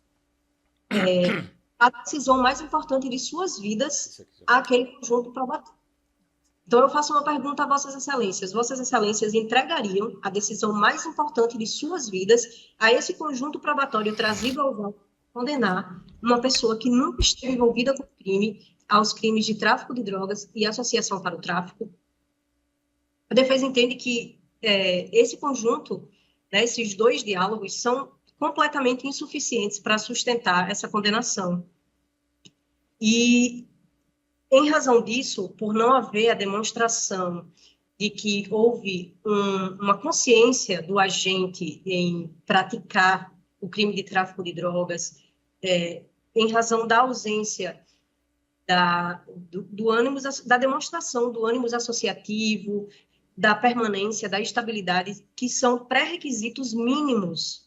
a decisão mais importante de suas vidas àquele conjunto probatório. Então, eu faço uma pergunta a Vossas Excelências. Vossas Excelências entregariam a decisão mais importante de suas vidas a esse conjunto probatório trazido ao voto condenar uma pessoa que nunca esteve envolvida com crime, aos crimes de tráfico de drogas e associação para o tráfico? A defesa entende que esse conjunto, né, esses 2 diálogos, são completamente insuficientes para sustentar essa condenação. E, em razão disso, por não haver a demonstração de que houve uma consciência do agente em praticar o crime de tráfico de drogas, em razão da ausência do ânimo, da demonstração do ânimo associativo, da permanência, da estabilidade, que são pré-requisitos mínimos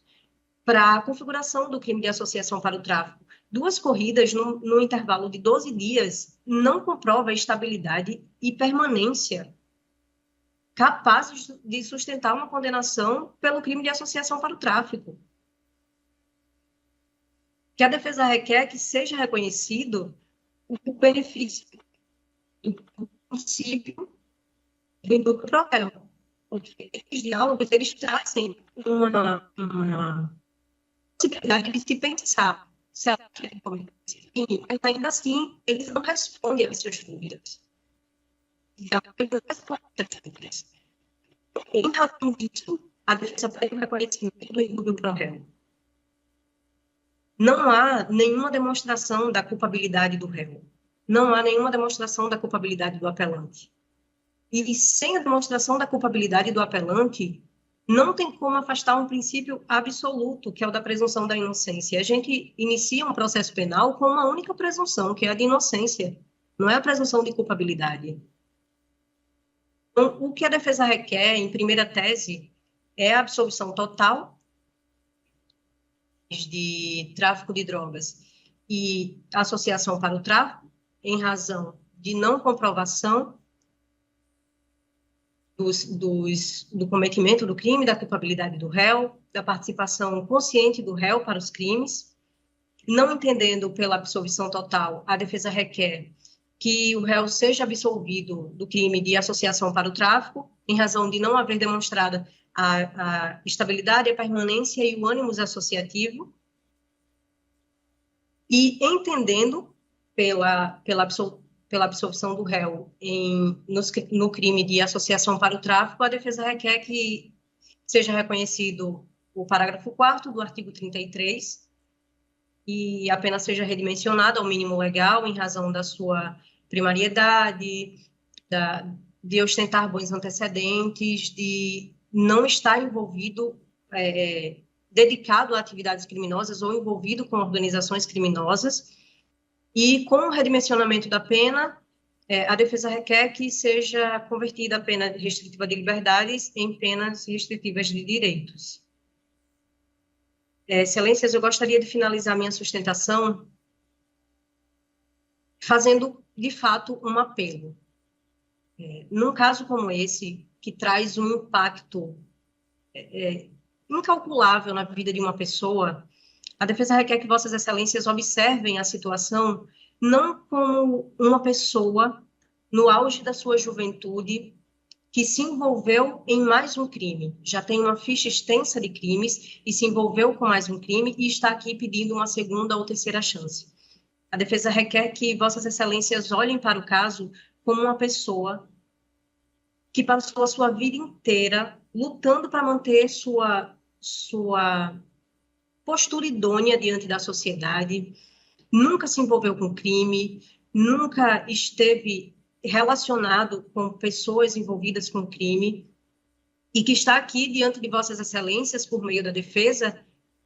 para a configuração do crime de associação para o tráfico. 2 corridas no intervalo de 12 dias não comprova estabilidade e permanência capazes de sustentar uma condenação pelo crime de associação para o tráfico. Que a defesa requer que seja reconhecido o benefício do princípio do pro réu. Os diálogos, eles trazem uma possibilidade de se pensar se ela quer cometer esse crime, mas ainda assim, eles não respondem às suas dúvidas. Em razão disso, a defesa pede o reconhecimento do indúbio pro réu. Não há nenhuma demonstração da culpabilidade do réu. Não há nenhuma demonstração da culpabilidade do apelante. E sem a demonstração da culpabilidade do apelante, não tem como afastar um princípio absoluto, que é o da presunção da inocência. A gente inicia um processo penal com uma única presunção, que é a de inocência. Não é a presunção de culpabilidade. Então, o que a defesa requer, em primeira tese, é a absolvição total de tráfico de drogas e associação para o tráfico, em razão de não comprovação do cometimento do crime, da culpabilidade do réu, da participação consciente do réu para os crimes. Não entendendo pela absolvição total, a defesa requer que o réu seja absolvido do crime de associação para o tráfico, em razão de não haver demonstrada a estabilidade, a permanência e o ânimo associativo, e entendendo pela absolvição do réu no crime de associação para o tráfico, a defesa requer que seja reconhecido o parágrafo 4º do artigo 33 e a pena seja redimensionada ao mínimo legal em razão da sua primariedade, de ostentar bons antecedentes, de não estar envolvido, dedicado a atividades criminosas ou envolvido com organizações criminosas. E com o redimensionamento da pena, a defesa requer que seja convertida a pena restritiva de liberdades em penas restritivas de direitos. Excelências, eu gostaria de finalizar minha sustentação fazendo, de fato, um apelo. Num caso como esse, que traz um impacto incalculável na vida de uma pessoa, a defesa requer que Vossas Excelências observem a situação não como uma pessoa no auge da sua juventude, que se envolveu em mais um crime, já tem uma ficha extensa de crimes e se envolveu com mais um crime e está aqui pedindo uma segunda ou terceira chance. A defesa requer que Vossas Excelências olhem para o caso como uma pessoa que passou a sua vida inteira lutando para manter sua postura idônea diante da sociedade, nunca se envolveu com crime, nunca esteve relacionado com pessoas envolvidas com crime, e que está aqui diante de Vossas Excelências, por meio da defesa,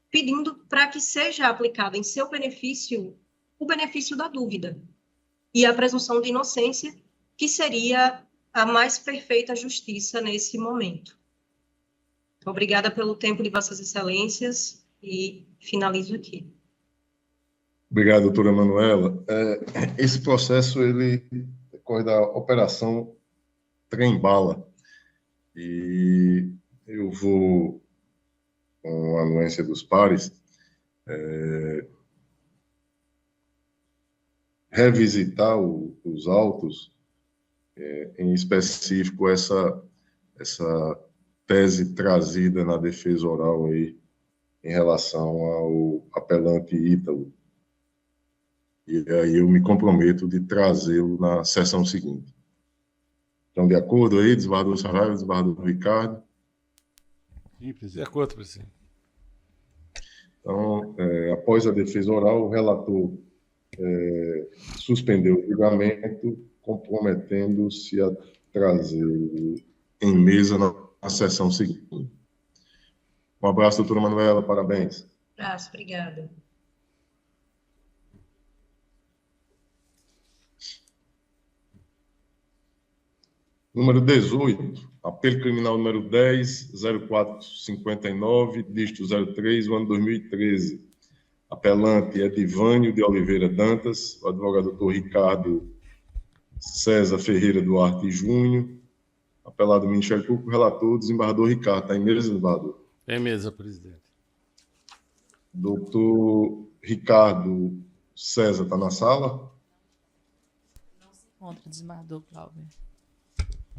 pedindo para que seja aplicado em seu benefício o benefício da dúvida e a presunção de inocência, que seria a mais perfeita justiça nesse momento. Obrigada pelo tempo de Vossas Excelências e finalizo aqui. Obrigado, doutora Manuela. Esse processo, ele decorre da Operação Trem-Bala. E eu vou, com a anuência dos pares, revisitar os autos, em específico essa tese trazida na defesa oral aí, em relação ao apelante Ítalo. E aí eu me comprometo de trazê-lo na sessão seguinte. Então, de acordo aí, desembargador Saraiva, desembargador Ricardo? Sim, presidente. De acordo, presidente. Então, após a defesa oral, o relator suspendeu o julgamento, comprometendo-se a trazê-lo em mesa na sessão seguinte. Um abraço, doutora Manuela, parabéns. Abraço, obrigada. Número 18, apelo criminal número 10.0459, dígito 03, o ano 2013. Apelante Edivânio de Oliveira Dantas, o advogado doutor Ricardo César Ferreira Duarte Júnior, apelado Ministério Público, relator, desembargador Ricardo. Está em mesa, desembargador? Em mesa, presidente. Doutor Ricardo César está na sala? Não se encontra, desembargador Cláudio.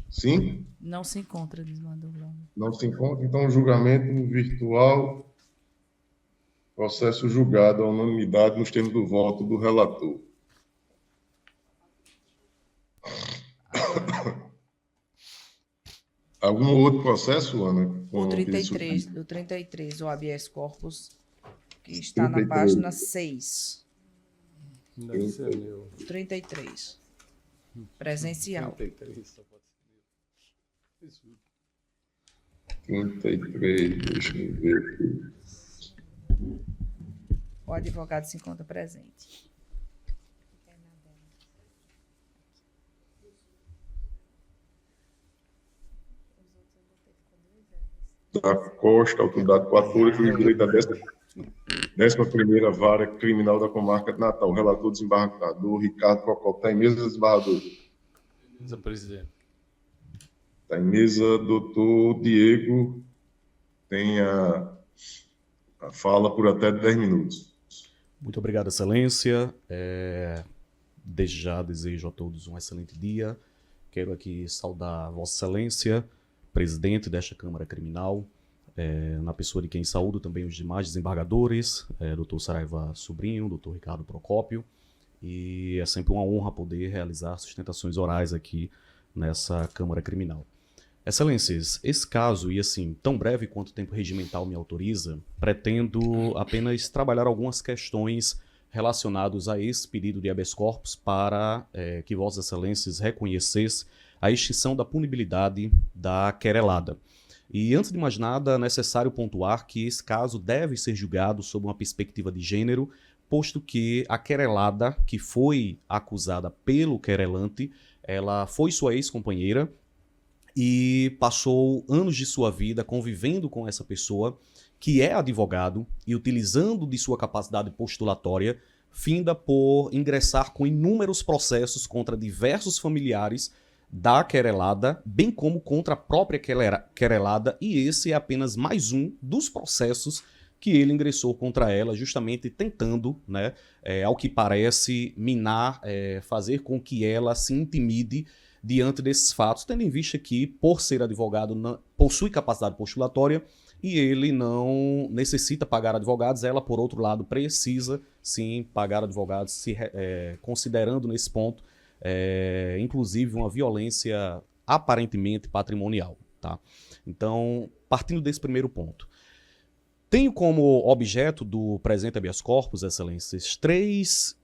Sim? Não se encontra, desembargador Cláudio. Não se encontra. Então, julgamento virtual, processo julgado à unanimidade nos termos do voto do relator. Algum outro processo, Ana? O 33, do 33, o habeas corpus, que está 33. Na página 6. Deve ser meu. 33. Presencial. 33, só pode ser meu. 33, deixa eu ver aqui. O advogado se encontra presente. Da Costa, autoridade 4 horas, juiz de direito da 11ª Vara Criminal da Comarca de Natal. Relator, desembargador Ricardo Procopio. Está em mesa, desembargador? Mesa, presidente. Está em mesa, doutor Diego. Tem a fala por até 10 minutos. Muito obrigado, excelência. Desde já desejo a todos um excelente dia. Quero aqui saudar Vossa Excelência, presidente desta Câmara Criminal, na pessoa de quem saúdo também os demais desembargadores, doutor Saraiva Sobrinho, doutor Ricardo Procópio, e é sempre uma honra poder realizar sustentações orais aqui nessa Câmara Criminal. Excelências, esse caso, e assim, tão breve quanto o tempo regimental me autoriza, pretendo apenas trabalhar algumas questões relacionadas a esse pedido de habeas corpus para que Vossas Excelências reconhecessem a extinção da punibilidade da querelada. E antes de mais nada, é necessário pontuar que esse caso deve ser julgado sob uma perspectiva de gênero, posto que a querelada, que foi acusada pelo querelante, ela foi sua ex-companheira e passou anos de sua vida convivendo com essa pessoa, que é advogado, e utilizando de sua capacidade postulatória, finda por ingressar com inúmeros processos contra diversos familiares da querelada, bem como contra a própria querelada, e esse é apenas mais um dos processos que ele ingressou contra ela, justamente tentando, ao que parece, minar, fazer com que ela se intimide diante desses fatos, tendo em vista que, por ser advogado, possui capacidade postulatória e ele não necessita pagar advogados, ela, por outro lado, precisa sim pagar advogados, considerando nesse ponto, inclusive, uma violência aparentemente patrimonial. Tá? Então, partindo desse primeiro ponto, tenho como objeto do presente habeas corpus, excelências, 3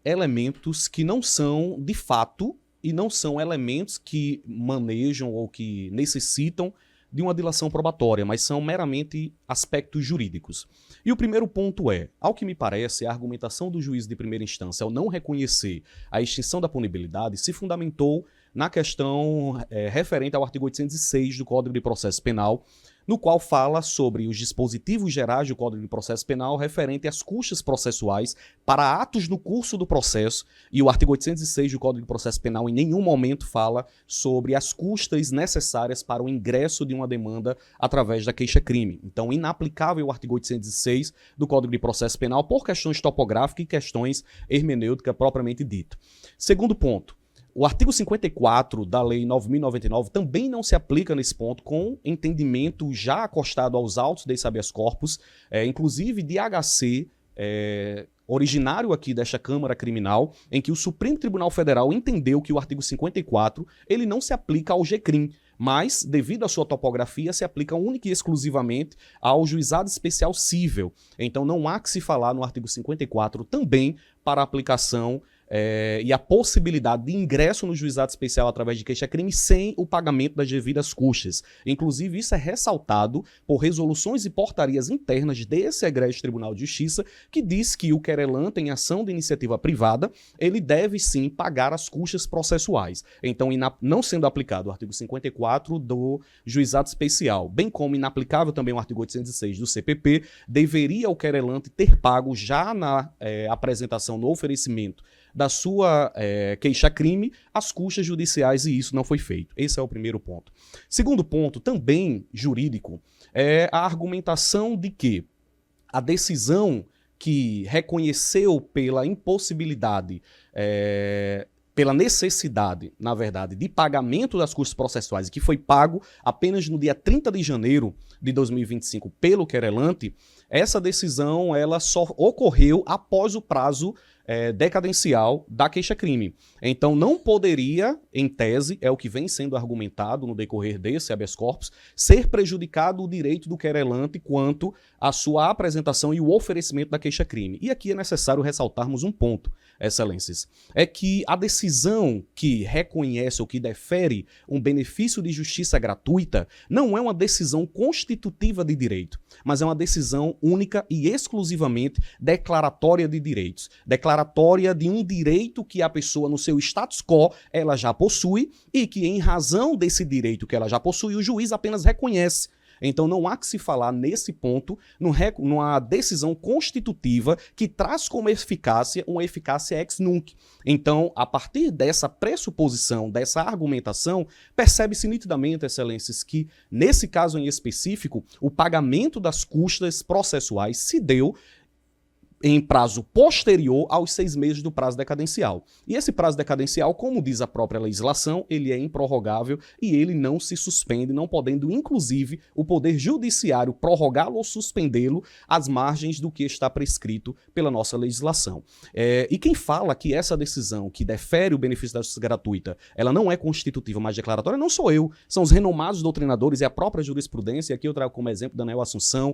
elementos que não são de fato e não são elementos que manejam ou que necessitam de uma dilação probatória, mas são meramente aspectos jurídicos. E o primeiro ponto é, ao que me parece, a argumentação do juiz de primeira instância ao não reconhecer a extinção da punibilidade se fundamentou na questão referente ao artigo 806 do Código de Processo Penal, no qual fala sobre os dispositivos gerais do Código de Processo Penal referente às custas processuais para atos no curso do processo, e o artigo 806 do Código de Processo Penal em nenhum momento fala sobre as custas necessárias para o ingresso de uma demanda através da queixa-crime. Então, inaplicável o artigo 806 do Código de Processo Penal por questões topográficas e questões hermenêuticas propriamente dito. Segundo ponto, o artigo 54 da Lei 9.099 também não se aplica nesse ponto, com entendimento já acostado aos autos desse habeas corpus, inclusive de HC, originário aqui desta Câmara Criminal, em que o Supremo Tribunal Federal entendeu que o artigo 54 ele não se aplica ao GCRIM, mas, devido à sua topografia, se aplica única e exclusivamente ao juizado especial cível. Então não há que se falar no artigo 54 também para a aplicação e a possibilidade de ingresso no juizado especial através de queixa-crime sem o pagamento das devidas custas. Inclusive, isso é ressaltado por resoluções e portarias internas desse egrégio Tribunal de Justiça, que diz que o querelante em ação de iniciativa privada, ele deve sim pagar as custas processuais. Então, não sendo aplicado o artigo 54 do juizado especial, bem como inaplicável também o artigo 806 do CPP, deveria o querelante ter pago já na apresentação, no oferecimento da sua queixa-crime, as custas judiciais, e isso não foi feito. Esse é o primeiro ponto. Segundo ponto, também jurídico, é a argumentação de que a decisão que reconheceu pela impossibilidade, pela necessidade, na verdade, de pagamento das custas processuais, e que foi pago apenas no dia 30 de janeiro de 2025 pelo querelante, essa decisão ela só ocorreu após o prazo decadencial da queixa-crime. Então não poderia, em tese, é o que vem sendo argumentado no decorrer desse habeas corpus, ser prejudicado o direito do querelante quanto à sua apresentação e o oferecimento da queixa-crime. E aqui é necessário ressaltarmos um ponto, excelências, é que a decisão que reconhece ou que defere um benefício de justiça gratuita não é uma decisão constitutiva de direito, mas é uma decisão única e exclusivamente declaratória de direitos, declaratória de um direito que a pessoa no seu status quo ela já possui e que em razão desse direito que ela já possui o juiz apenas reconhece. Então não há que se falar nesse ponto numa decisão constitutiva que traz como eficácia uma eficácia ex nunc. Então, a partir dessa pressuposição, dessa argumentação, percebe-se nitidamente, excelências, que nesse caso em específico, o pagamento das custas processuais se deu em prazo posterior aos 6 meses do prazo decadencial. E esse prazo decadencial, como diz a própria legislação, ele é improrrogável e ele não se suspende, não podendo, inclusive, o Poder Judiciário prorrogá-lo ou suspendê-lo às margens do que está prescrito pela nossa legislação. E quem fala que essa decisão, que defere o benefício da justiça gratuita, ela não é constitutiva, mas declaratória, não sou eu. São os renomados doutrinadores e a própria jurisprudência. E aqui eu trago como exemplo Daniel Assunção,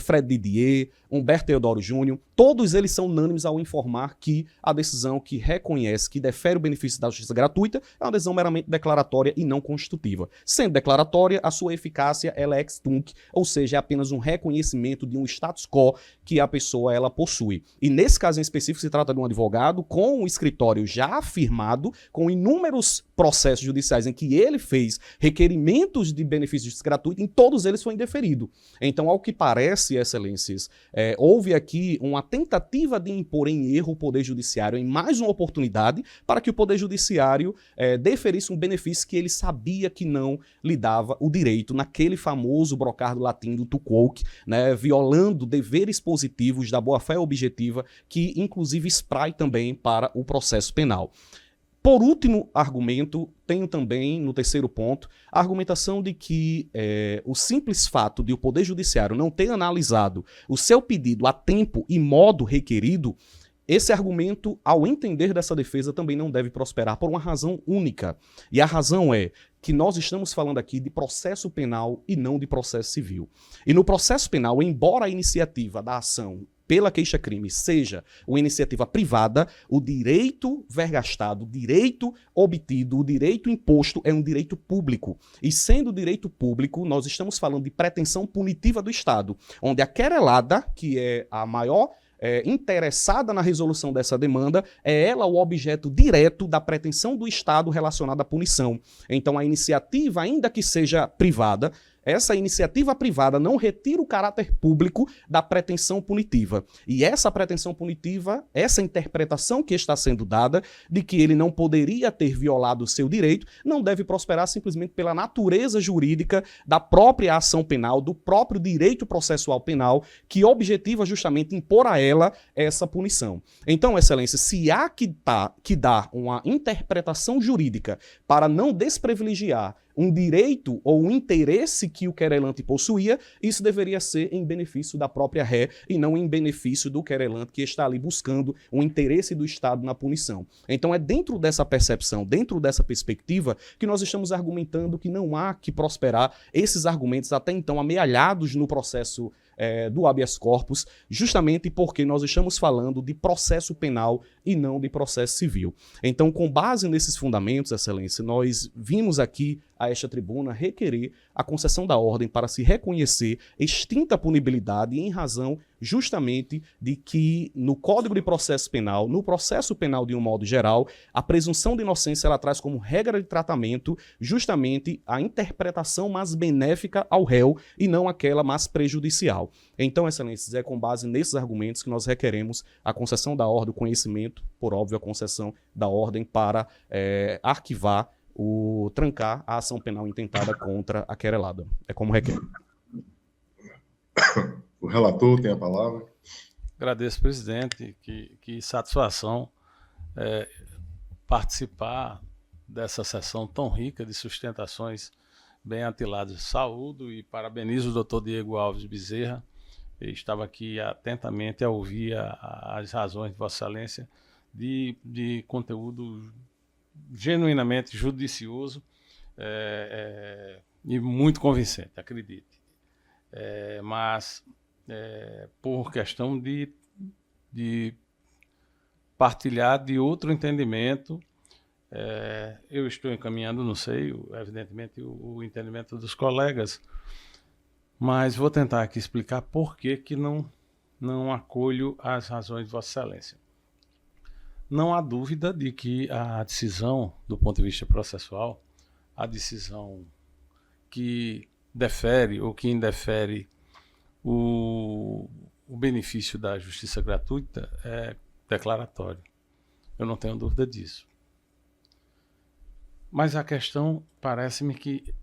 Fred Didier, Humberto Teodoro Júnior. Todos eles são unânimes ao informar que a decisão que reconhece, que defere o benefício da justiça gratuita, é uma decisão meramente declaratória e não constitutiva. Sendo declaratória, a sua eficácia ela é ex tunc, ou seja, é apenas um reconhecimento de um status quo que a pessoa ela possui. E nesse caso em específico se trata de um advogado com um escritório já afirmado, com inúmeros processos judiciais em que ele fez requerimentos de benefício de justiça gratuita, em todos eles foi indeferido. Então, ao que parece, excelências, houve aqui uma tentativa de impor em erro o Poder Judiciário em mais uma oportunidade para que o Poder Judiciário deferisse um benefício que ele sabia que não lhe dava o direito, naquele famoso brocardo latim do tu quoque, né, violando deveres positivos da boa-fé objetiva, que inclusive esprai também para o processo penal. Por último argumento, tenho também, no terceiro ponto, a argumentação de que o simples fato de o Poder Judiciário não ter analisado o seu pedido a tempo e modo requerido, esse argumento, ao entender dessa defesa, também não deve prosperar por uma razão única. E a razão é que nós estamos falando aqui de processo penal e não de processo civil. E no processo penal, embora a iniciativa da ação pela queixa-crime seja uma iniciativa privada, o direito vergastado, o direito obtido, o direito imposto é um direito público. E sendo direito público, nós estamos falando de pretensão punitiva do Estado, onde a querelada, que é a maior interessada na resolução dessa demanda, é ela o objeto direto da pretensão do Estado relacionada à punição. Então a iniciativa, ainda que seja privada, essa iniciativa privada não retira o caráter público da pretensão punitiva. E essa pretensão punitiva, essa interpretação que está sendo dada de que ele não poderia ter violado o seu direito, não deve prosperar simplesmente pela natureza jurídica da própria ação penal, do próprio direito processual penal, que objetiva justamente impor a ela essa punição. Então, Excelência, se há que dar uma interpretação jurídica para não desprivilegiar um direito ou um interesse que o querelante possuía, isso deveria ser em benefício da própria ré e não em benefício do querelante que está ali buscando o interesse do Estado na punição. Então é dentro dessa percepção, dentro dessa perspectiva, que nós estamos argumentando que não há que prosperar esses argumentos até então amealhados no processo do habeas corpus, justamente porque nós estamos falando de processo penal e não de processo civil. Então, com base nesses fundamentos, Excelência, nós vimos aqui a esta tribuna requerer a concessão da ordem para se reconhecer extinta punibilidade em razão justamente de que no Código de Processo Penal, no processo penal de um modo geral, a presunção de inocência ela traz como regra de tratamento justamente a interpretação mais benéfica ao réu e não aquela mais prejudicial. Então, Excelências, é com base nesses argumentos que nós requeremos a concessão da ordem, o conhecimento, por óbvio, a concessão da ordem para arquivar trancar a ação penal intentada contra a querelada. É como requer. O relator tem a palavra. Agradeço, presidente. Que satisfação participar dessa sessão tão rica de sustentações bem atiladas. Saúdo e parabenizo o doutor Diego Alves Bezerra. Eu estava aqui atentamente a ouvir as razões de Vossa Excelência de conteúdo genuinamente judicioso e muito convincente, acredite. Mas por questão de partilhar de outro entendimento, eu estou encaminhando, não sei, evidentemente, o entendimento dos colegas, mas vou tentar aqui explicar por que não acolho as razões de Vossa Excelência. Não há dúvida de que a decisão, do ponto de vista processual, a decisão que defere ou que indefere o benefício da justiça gratuita é declaratório. Eu não tenho dúvida disso. Mas a questão parece-me que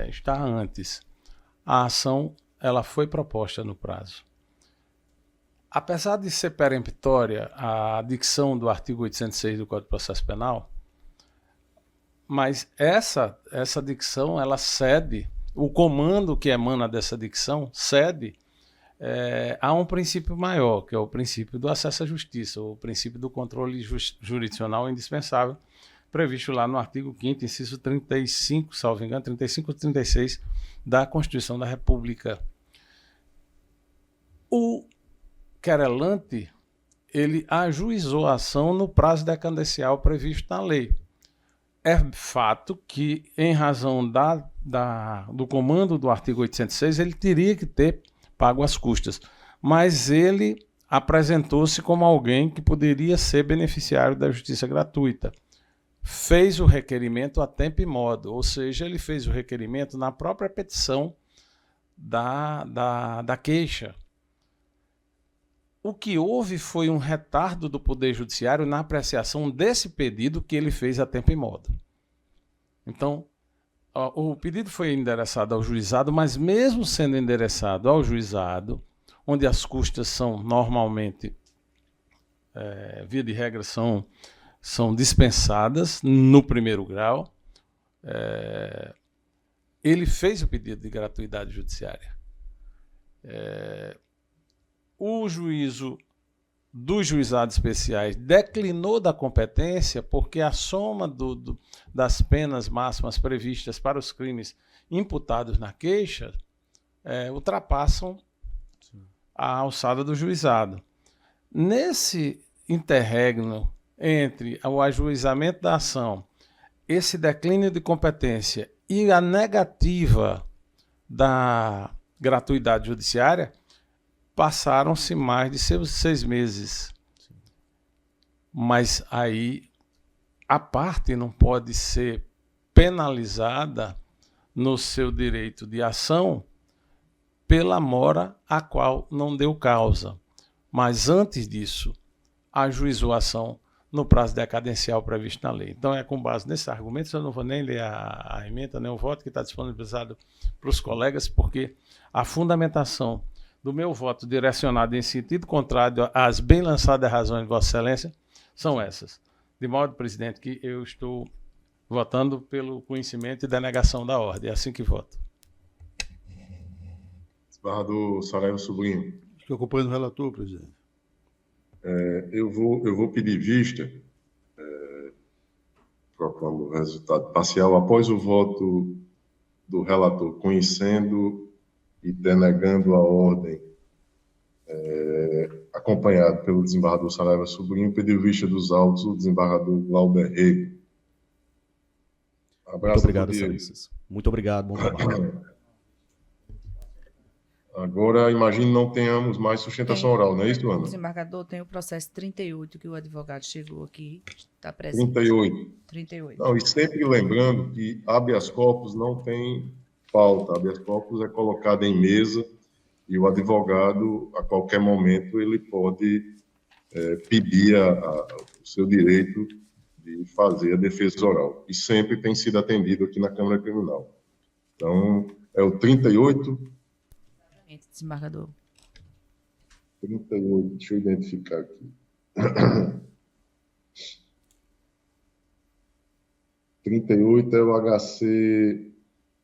está antes. A ação ela foi proposta no prazo. Apesar de ser peremptória a dicção do artigo 806 do Código de Processo Penal, mas essa dicção ela cede, o comando que emana dessa dicção cede a um princípio maior, que é o princípio do acesso à justiça, o princípio do controle jurisdicional indispensável, previsto lá no artigo 5º, inciso 35, salvo engano, 35 ou 36 da Constituição da República. O querelante, ele ajuizou a ação no prazo decadencial previsto na lei. É fato que, em razão do comando do artigo 806, ele teria que ter pago as custas, mas ele apresentou-se como alguém que poderia ser beneficiário da justiça gratuita. Fez o requerimento a tempo e modo, ou seja, ele fez o requerimento na própria petição da queixa. O que houve foi um retardo do Poder Judiciário na apreciação desse pedido que ele fez a tempo e modo. Então, o pedido foi endereçado ao juizado, mas mesmo sendo endereçado ao juizado, onde as custas são normalmente, via de regra, são são dispensadas no primeiro grau. Ele fez o pedido de gratuidade judiciária. O juízo dos juizados especiais declinou da competência porque a soma das penas máximas previstas para os crimes imputados na queixa ultrapassam a alçada do juizado. Nesse interregno entre o ajuizamento da ação, esse declínio de competência e a negativa da gratuidade judiciária, passaram-se mais de 6 meses. Mas aí a parte não pode ser penalizada no seu direito de ação pela mora a qual não deu causa. Mas antes disso, ajuizou a ação no prazo decadencial previsto na lei. Então é com base nesses argumentos, eu não vou nem ler a ementa, nem o voto que está disponibilizado para os colegas, porque a fundamentação do meu voto direcionado em sentido contrário às bem lançadas razões de Vossa Excelência são essas. De modo, presidente, que eu estou votando pelo conhecimento e denegação da ordem. É assim que voto. Desembargador Saraiva Sobrinho. Estou acompanhando o relator, presidente. Eu vou pedir vista, proclamo o resultado parcial, após o voto do relator conhecendo e denegando a ordem, acompanhado pelo desembargador Saraiva Sobrinho, pediu vista dos autos o desembargador Glauber Rego. Muito obrigado, excelências. Muito obrigado, bom trabalho. Agora, imagino não tenhamos mais sustentação oral, não é isso, Ana? Desembargador, tem o processo 38 que o advogado chegou aqui, está presente. 38. Não, e sempre lembrando que habeas corpus não tem pauta, habeas corpus é colocado em mesa e o advogado, a qualquer momento, ele pode pedir o seu direito de fazer a defesa oral. E sempre tem sido atendido aqui na Câmara Criminal. Então, é o 38... Desembargador. 38, deixa eu identificar aqui. 38 é o HC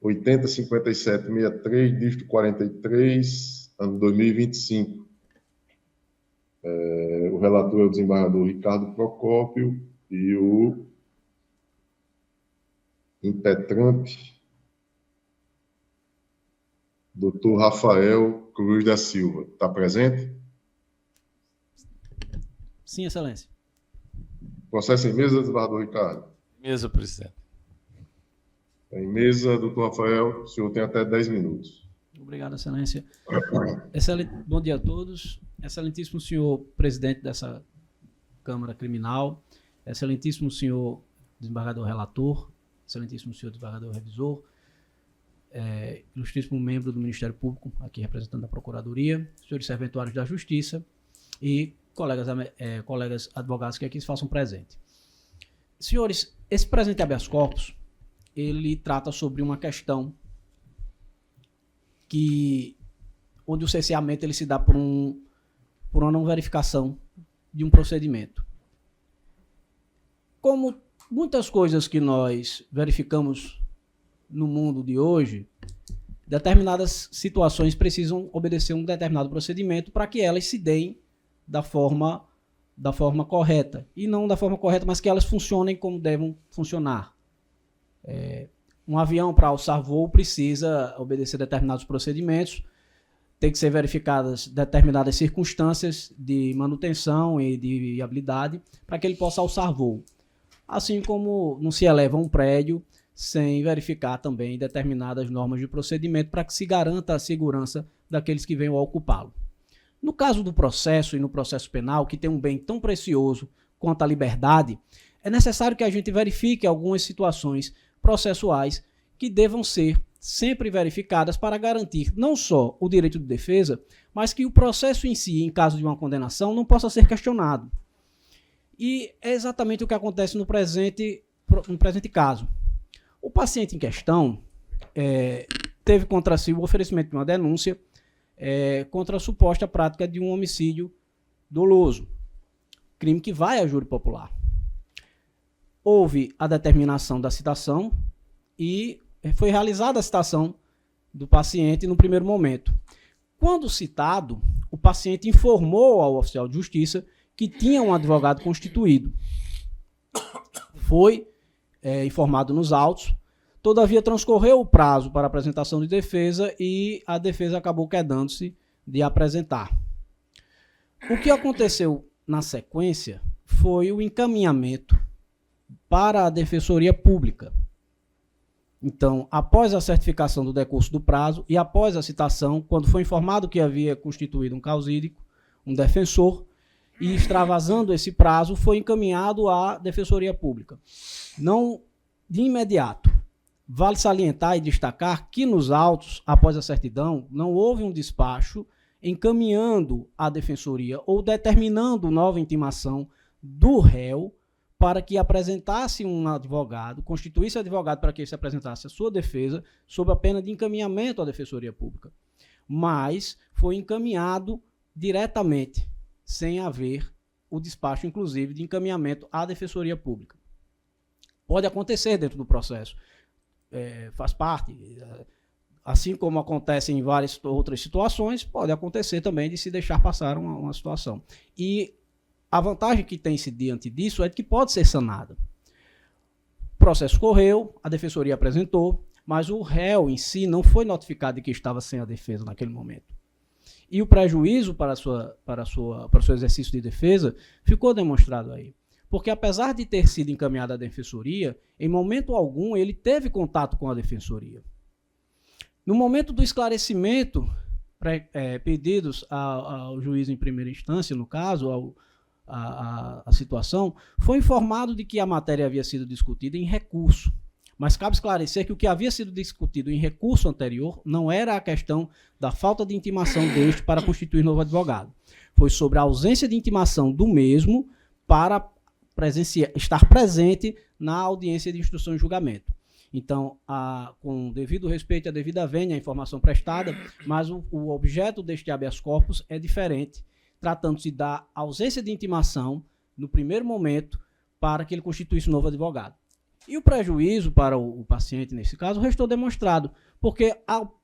805763, dígito 43, ano 2025. O relator é o desembargador Ricardo Procópio e o impetrante, Dr. Rafael Cruz da Silva. Está presente? Sim, excelência. Processo em mesa, desembargador Ricardo? Mesa, presidente. Em mesa, doutor Rafael, o senhor tem até 10 minutos. Obrigado, excelência. Bom dia a todos. Excelentíssimo senhor presidente dessa Câmara Criminal, excelentíssimo senhor desembargador relator, excelentíssimo senhor desembargador revisor, ilustríssimo membro do Ministério Público, aqui representando a Procuradoria, senhores serventuários da Justiça e colegas advogados que aqui se façam presente. Senhores, esse presente habeas corpus, ele trata sobre uma questão onde o cerceamento ele se dá por uma não verificação de um procedimento. Como muitas coisas que nós verificamos no mundo de hoje, determinadas situações precisam obedecer um determinado procedimento para que elas se deem da forma correta. E não da forma correta, mas que elas funcionem como devem funcionar. Um avião, para alçar voo, precisa obedecer determinados procedimentos, tem que ser verificadas determinadas circunstâncias de manutenção e de viabilidade para que ele possa alçar voo. Assim como não se eleva um prédio sem verificar também determinadas normas de procedimento para que se garanta a segurança daqueles que venham a ocupá-lo. No caso do processo e no processo penal, que tem um bem tão precioso quanto a liberdade, é necessário que a gente verifique algumas situações processuais que devam ser sempre verificadas para garantir não só o direito de defesa, mas que o processo em si, em caso de uma condenação, não possa ser questionado. E é exatamente o que acontece no presente caso. O paciente em questão teve contra si o oferecimento de uma denúncia contra a suposta prática de um homicídio doloso, crime que vai a júri popular. houve a determinação da citação e foi realizada a citação do paciente no primeiro momento. Quando citado, o paciente informou ao oficial de justiça que tinha um advogado constituído. Foi informado nos autos, todavia transcorreu o prazo para apresentação de defesa e a defesa acabou quedando-se de apresentar. O que aconteceu na sequência foi o encaminhamento para a Defensoria Pública. Então, após a certificação do decurso do prazo e após a citação, quando foi informado que havia constituído um causídico, um defensor, e extravasando esse prazo, foi encaminhado à Defensoria Pública. Não de imediato. Vale salientar e destacar que nos autos, após a certidão, não houve um despacho encaminhando à Defensoria ou determinando nova intimação do réu para que apresentasse um advogado, constituísse advogado para que ele se apresentasse a sua defesa sob a pena de encaminhamento à Defensoria Pública. Mas foi encaminhado diretamente, sem haver o despacho, inclusive, de encaminhamento à Defensoria Pública. Pode acontecer dentro do processo, faz parte, assim como acontece em várias outras situações, pode acontecer também de se deixar passar uma situação. E a vantagem que tem-se diante disso é que pode ser sanada. O processo correu, a Defensoria apresentou, mas o réu em si não foi notificado de que estava sem a defesa naquele momento. E o prejuízo para o seu exercício de defesa ficou demonstrado aí. Porque apesar de ter sido encaminhado à Defensoria, em momento algum ele teve contato com a Defensoria. No momento do esclarecimento, pedidos ao juiz em primeira instância, no caso, a situação, foi informado de que a matéria havia sido discutida em recurso. Mas cabe esclarecer que o que havia sido discutido em recurso anterior não era a questão da falta de intimação deste para constituir novo advogado. Foi sobre a ausência de intimação do mesmo para estar presente na audiência de instrução e julgamento. Então, com devido respeito à devida vênia à informação prestada, mas o objeto deste habeas corpus é diferente, tratando-se da ausência de intimação no primeiro momento para que ele constituísse um novo advogado. E o prejuízo para o paciente, nesse caso, restou demonstrado, porque ao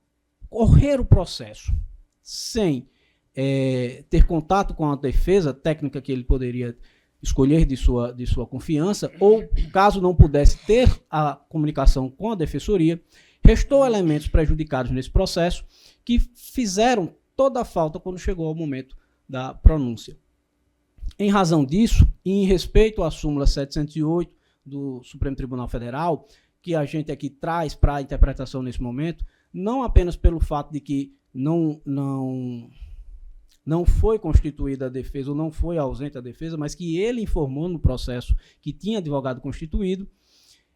correr o processo sem ter contato com a defesa técnica que ele poderia escolher de sua confiança, ou caso não pudesse ter a comunicação com a Defensoria, restou elementos prejudicados nesse processo que fizeram toda a falta quando chegou ao momento da pronúncia. Em razão disso, e em respeito à súmula 708 do Supremo Tribunal Federal, que a gente aqui traz para a interpretação nesse momento, não apenas pelo fato de que não foi constituída a defesa ou não foi ausente a defesa, mas que ele informou no processo que tinha advogado constituído,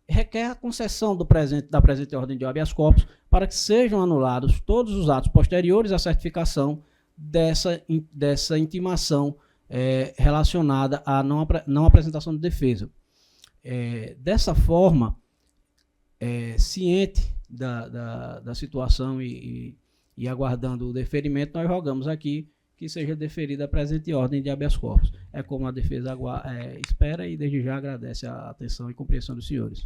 requer a concessão da presente ordem de habeas corpus para que sejam anulados todos os atos posteriores à certificação dessa intimação relacionada à não apresentação de defesa. Dessa forma, ciente da situação e aguardando o deferimento, nós rogamos aqui que seja deferida a presente ordem de habeas corpus. É como a defesa espera e desde já agradece a atenção e compreensão dos senhores.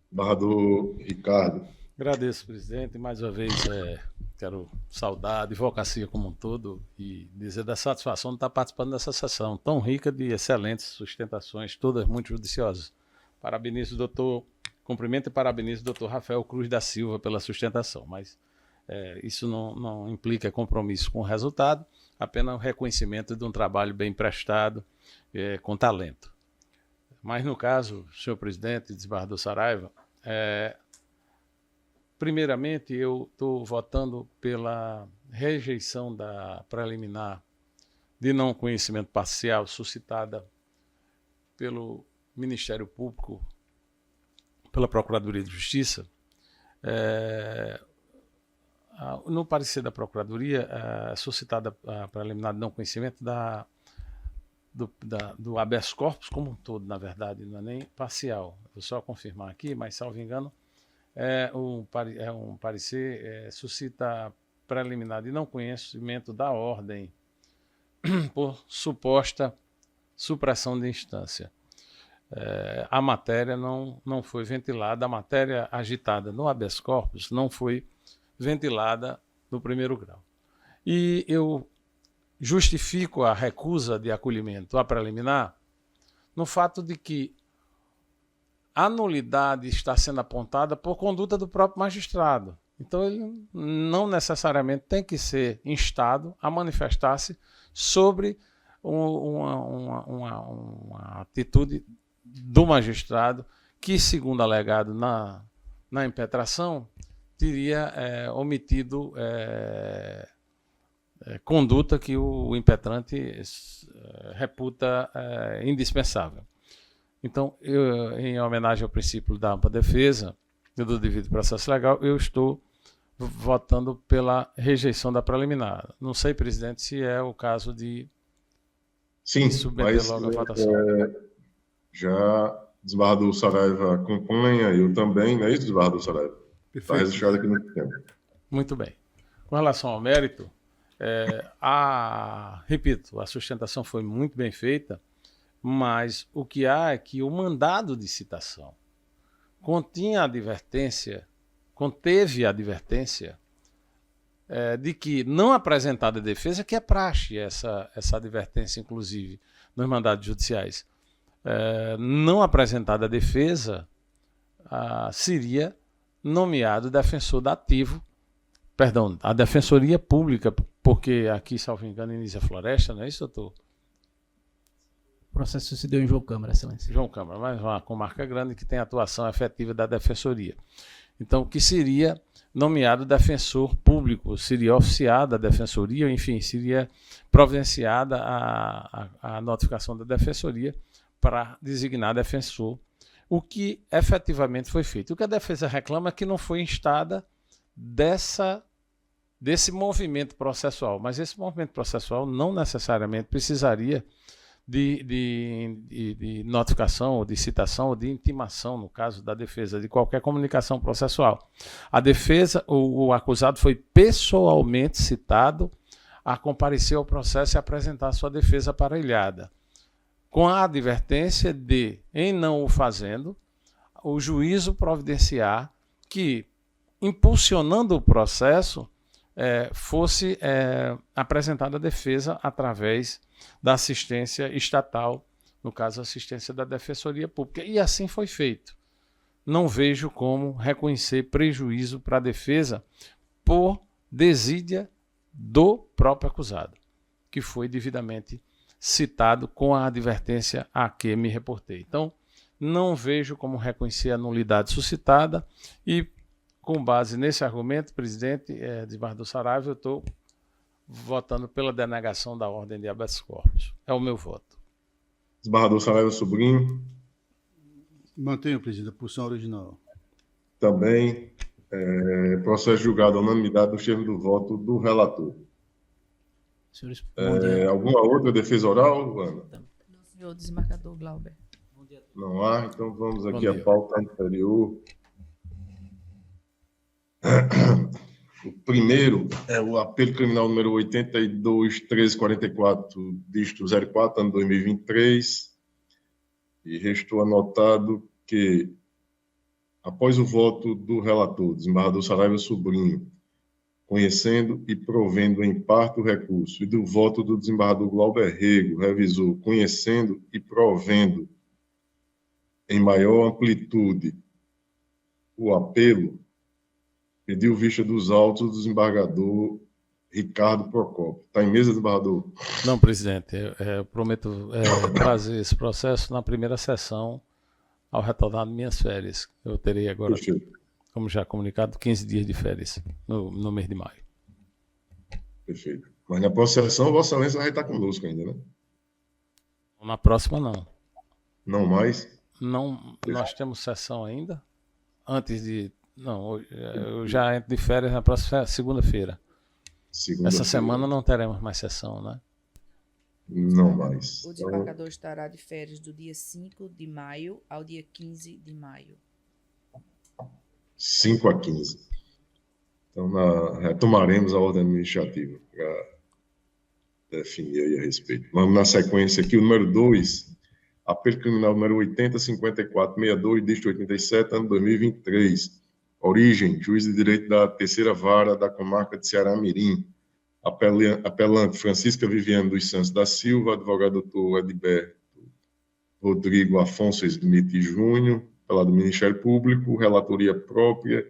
Embargador Ricardo. Agradeço, presidente. Mais uma vez, quero saudar a advocacia como um todo e dizer da satisfação de estar participando dessa sessão tão rica de excelentes sustentações, todas muito judiciosas. Parabenizo o doutor, cumprimento e parabenizo o doutor Rafael Cruz da Silva pela sustentação, mas isso não implica compromisso com o resultado, apenas o reconhecimento de um trabalho bem prestado, com talento. Mas no caso, senhor presidente, desembargador Saraiva, primeiramente eu estou votando pela rejeição da preliminar de não conhecimento parcial suscitada pelo Ministério Público, pela Procuradoria de Justiça. No parecer da Procuradoria, suscitada a preliminar de não conhecimento do habeas corpus como um todo, na verdade, não é nem parcial. Vou só confirmar aqui, mas, salvo engano, um parecer suscita a preliminar de não conhecimento da ordem por suposta supressão de instância. a matéria não foi ventilada, a matéria agitada no habeas corpus não foi ventilada no primeiro grau. E eu justifico a recusa de acolhimento à preliminar no fato de que a nulidade está sendo apontada por conduta do próprio magistrado. Então, ele não necessariamente tem que ser instado a manifestar-se sobre uma atitude do magistrado que, segundo alegado na impetração, teria omitido conduta que o impetrante reputa indispensável. Então, em homenagem ao princípio da ampla defesa e do devido processo legal, eu estou votando pela rejeição da preliminar. Não sei, presidente, se é o caso de submeter logo a votação. Já desembargador Saraiva acompanha, eu também, não é isso, desembargador Saraiva? Está registrado aqui no tempo. Muito bem. Com relação ao mérito, repito, a sustentação foi muito bem feita, mas o que há é que o mandado de citação conteve a advertência de que não apresentada a defesa, que é praxe essa advertência, inclusive, nos mandados judiciais, não apresentada a defesa, seria nomeado defensor dativo, perdão, a Defensoria Pública, porque aqui, salvo engano, inicia Floresta, não é isso, doutor? O processo se deu em João Câmara, excelência. João Câmara, mas uma comarca grande que tem atuação efetiva da Defensoria. Então, que seria nomeado defensor público, seria oficiada a Defensoria, enfim, seria providenciada a notificação da Defensoria para designar defensor, o que efetivamente foi feito. O que a defesa reclama é que não foi instada desse movimento processual, mas esse movimento processual não necessariamente precisaria de notificação, ou de citação, ou de intimação, no caso da defesa, de qualquer comunicação processual. A defesa, o acusado foi pessoalmente citado a comparecer ao processo e apresentar sua defesa aparelhada, com a advertência de, em não o fazendo, o juízo providenciar que, impulsionando o processo, fosse apresentada a defesa através da assistência estatal, no caso, a assistência da Defensoria Pública. E assim foi feito. Não vejo como reconhecer prejuízo para a defesa por desídia do próprio acusado, que foi devidamente citado com a advertência a que me reportei. Então, não vejo como reconhecer a nulidade suscitada e, com base nesse argumento, presidente, desembargador Saraiva, eu estou votando pela denegação da ordem de habeas corpus. É o meu voto. Desembargador Saraiva Sobrinho. Mantenho, presidente, a posição original. Também. Processo julgado à unanimidade no termo do voto do relator. Senhores, alguma outra defesa oral, Ana? Não, senhor desembargador Glauber. Não há, então vamos aqui à pauta anterior. O primeiro é o apelo criminal número 82.1344, dígito 04, ano 2023, e restou anotado que, após o voto do relator, desembargador Saraiva Sobrinho, conhecendo e provendo em parte o recurso, e do voto do desembargador Glauber Rego, revisor, conhecendo e provendo em maior amplitude o apelo, pediu vista dos autos do desembargador Ricardo Procópio. Está em mesa, desembargador? Não, presidente. Eu prometo trazer esse processo na primeira sessão ao retornar de minhas férias. Eu terei agora, como já comunicado, 15 dias de férias no mês de maio. Perfeito. Mas na próxima sessão, Vossa Excelência vai estar conosco ainda, né? Na próxima, não. Não mais? Não, nós temos sessão ainda. Antes de... Não, eu já entro de férias na próxima segunda-feira. Essa semana não teremos mais sessão, né? Não mais. O desembargador estará de férias do dia 5 de maio ao dia 15 de maio. 5 a 15. Então, retomaremos a ordem administrativa para definir aí a respeito. Vamos na sequência aqui, o número 2 apelo criminal número 805462, dígito 87, ano 2023. Origem, juiz de direito da terceira vara da comarca de Ceará-Mirim. Apelante, Francisca Viviane dos Santos da Silva, advogado doutor Edberto Rodrigo Afonso Smith Júnior, pela do Ministério Público, relatoria própria,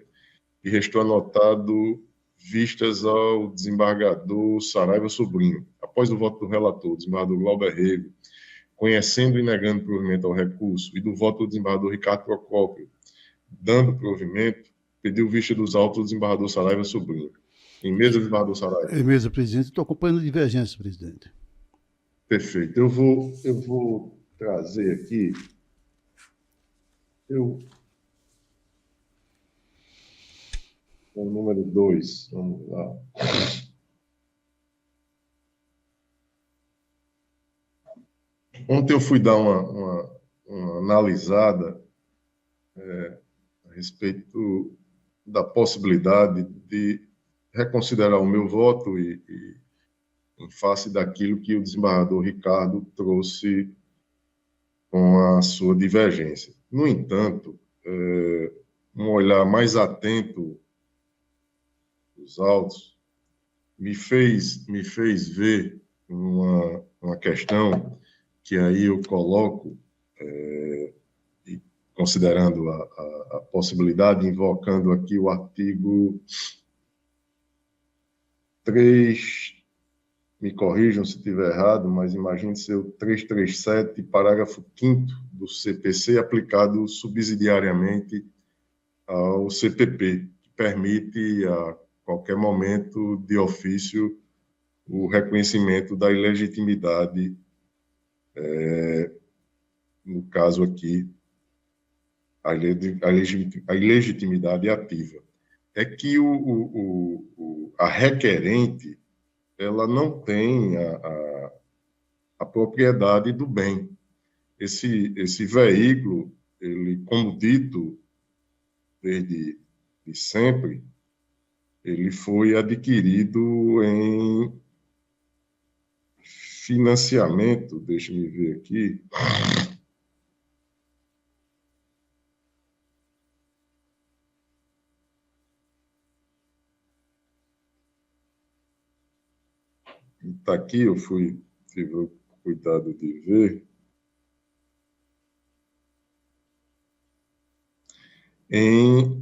e restou anotado vistas ao desembargador Saraiva Sobrinho. Após o voto do relator, desembargador Glauber Rego, conhecendo e negando provimento ao recurso, e do voto do desembargador Ricardo Procópio, dando provimento, pediu vista dos autos do desembargador Saraiva Sobrinho. Em mesa, desembargador Saraiva. Em mesa, presidente. Estou acompanhando divergência, presidente. Perfeito. Eu vou trazer aqui... O número 2, vamos lá. Ontem eu fui dar uma analisada a respeito da possibilidade de reconsiderar o meu voto e em face daquilo que o desembargador Ricardo trouxe com a sua divergência. No entanto, um olhar mais atento dos autos me fez ver uma questão que aí eu coloco, considerando a possibilidade, invocando aqui o artigo 3, me corrijam se estiver errado, mas imagine ser o 337, parágrafo 5º do CPC, aplicado subsidiariamente ao CPP, que permite a qualquer momento, de ofício, o reconhecimento da ilegitimidade, no caso aqui, a ilegitimidade ativa. É que a requerente ela não tem a propriedade do bem. Esse veículo, ele, como dito desde sempre, ele foi adquirido em financiamento, deixa-me ver aqui. Está aqui, eu tive o cuidado de ver. Em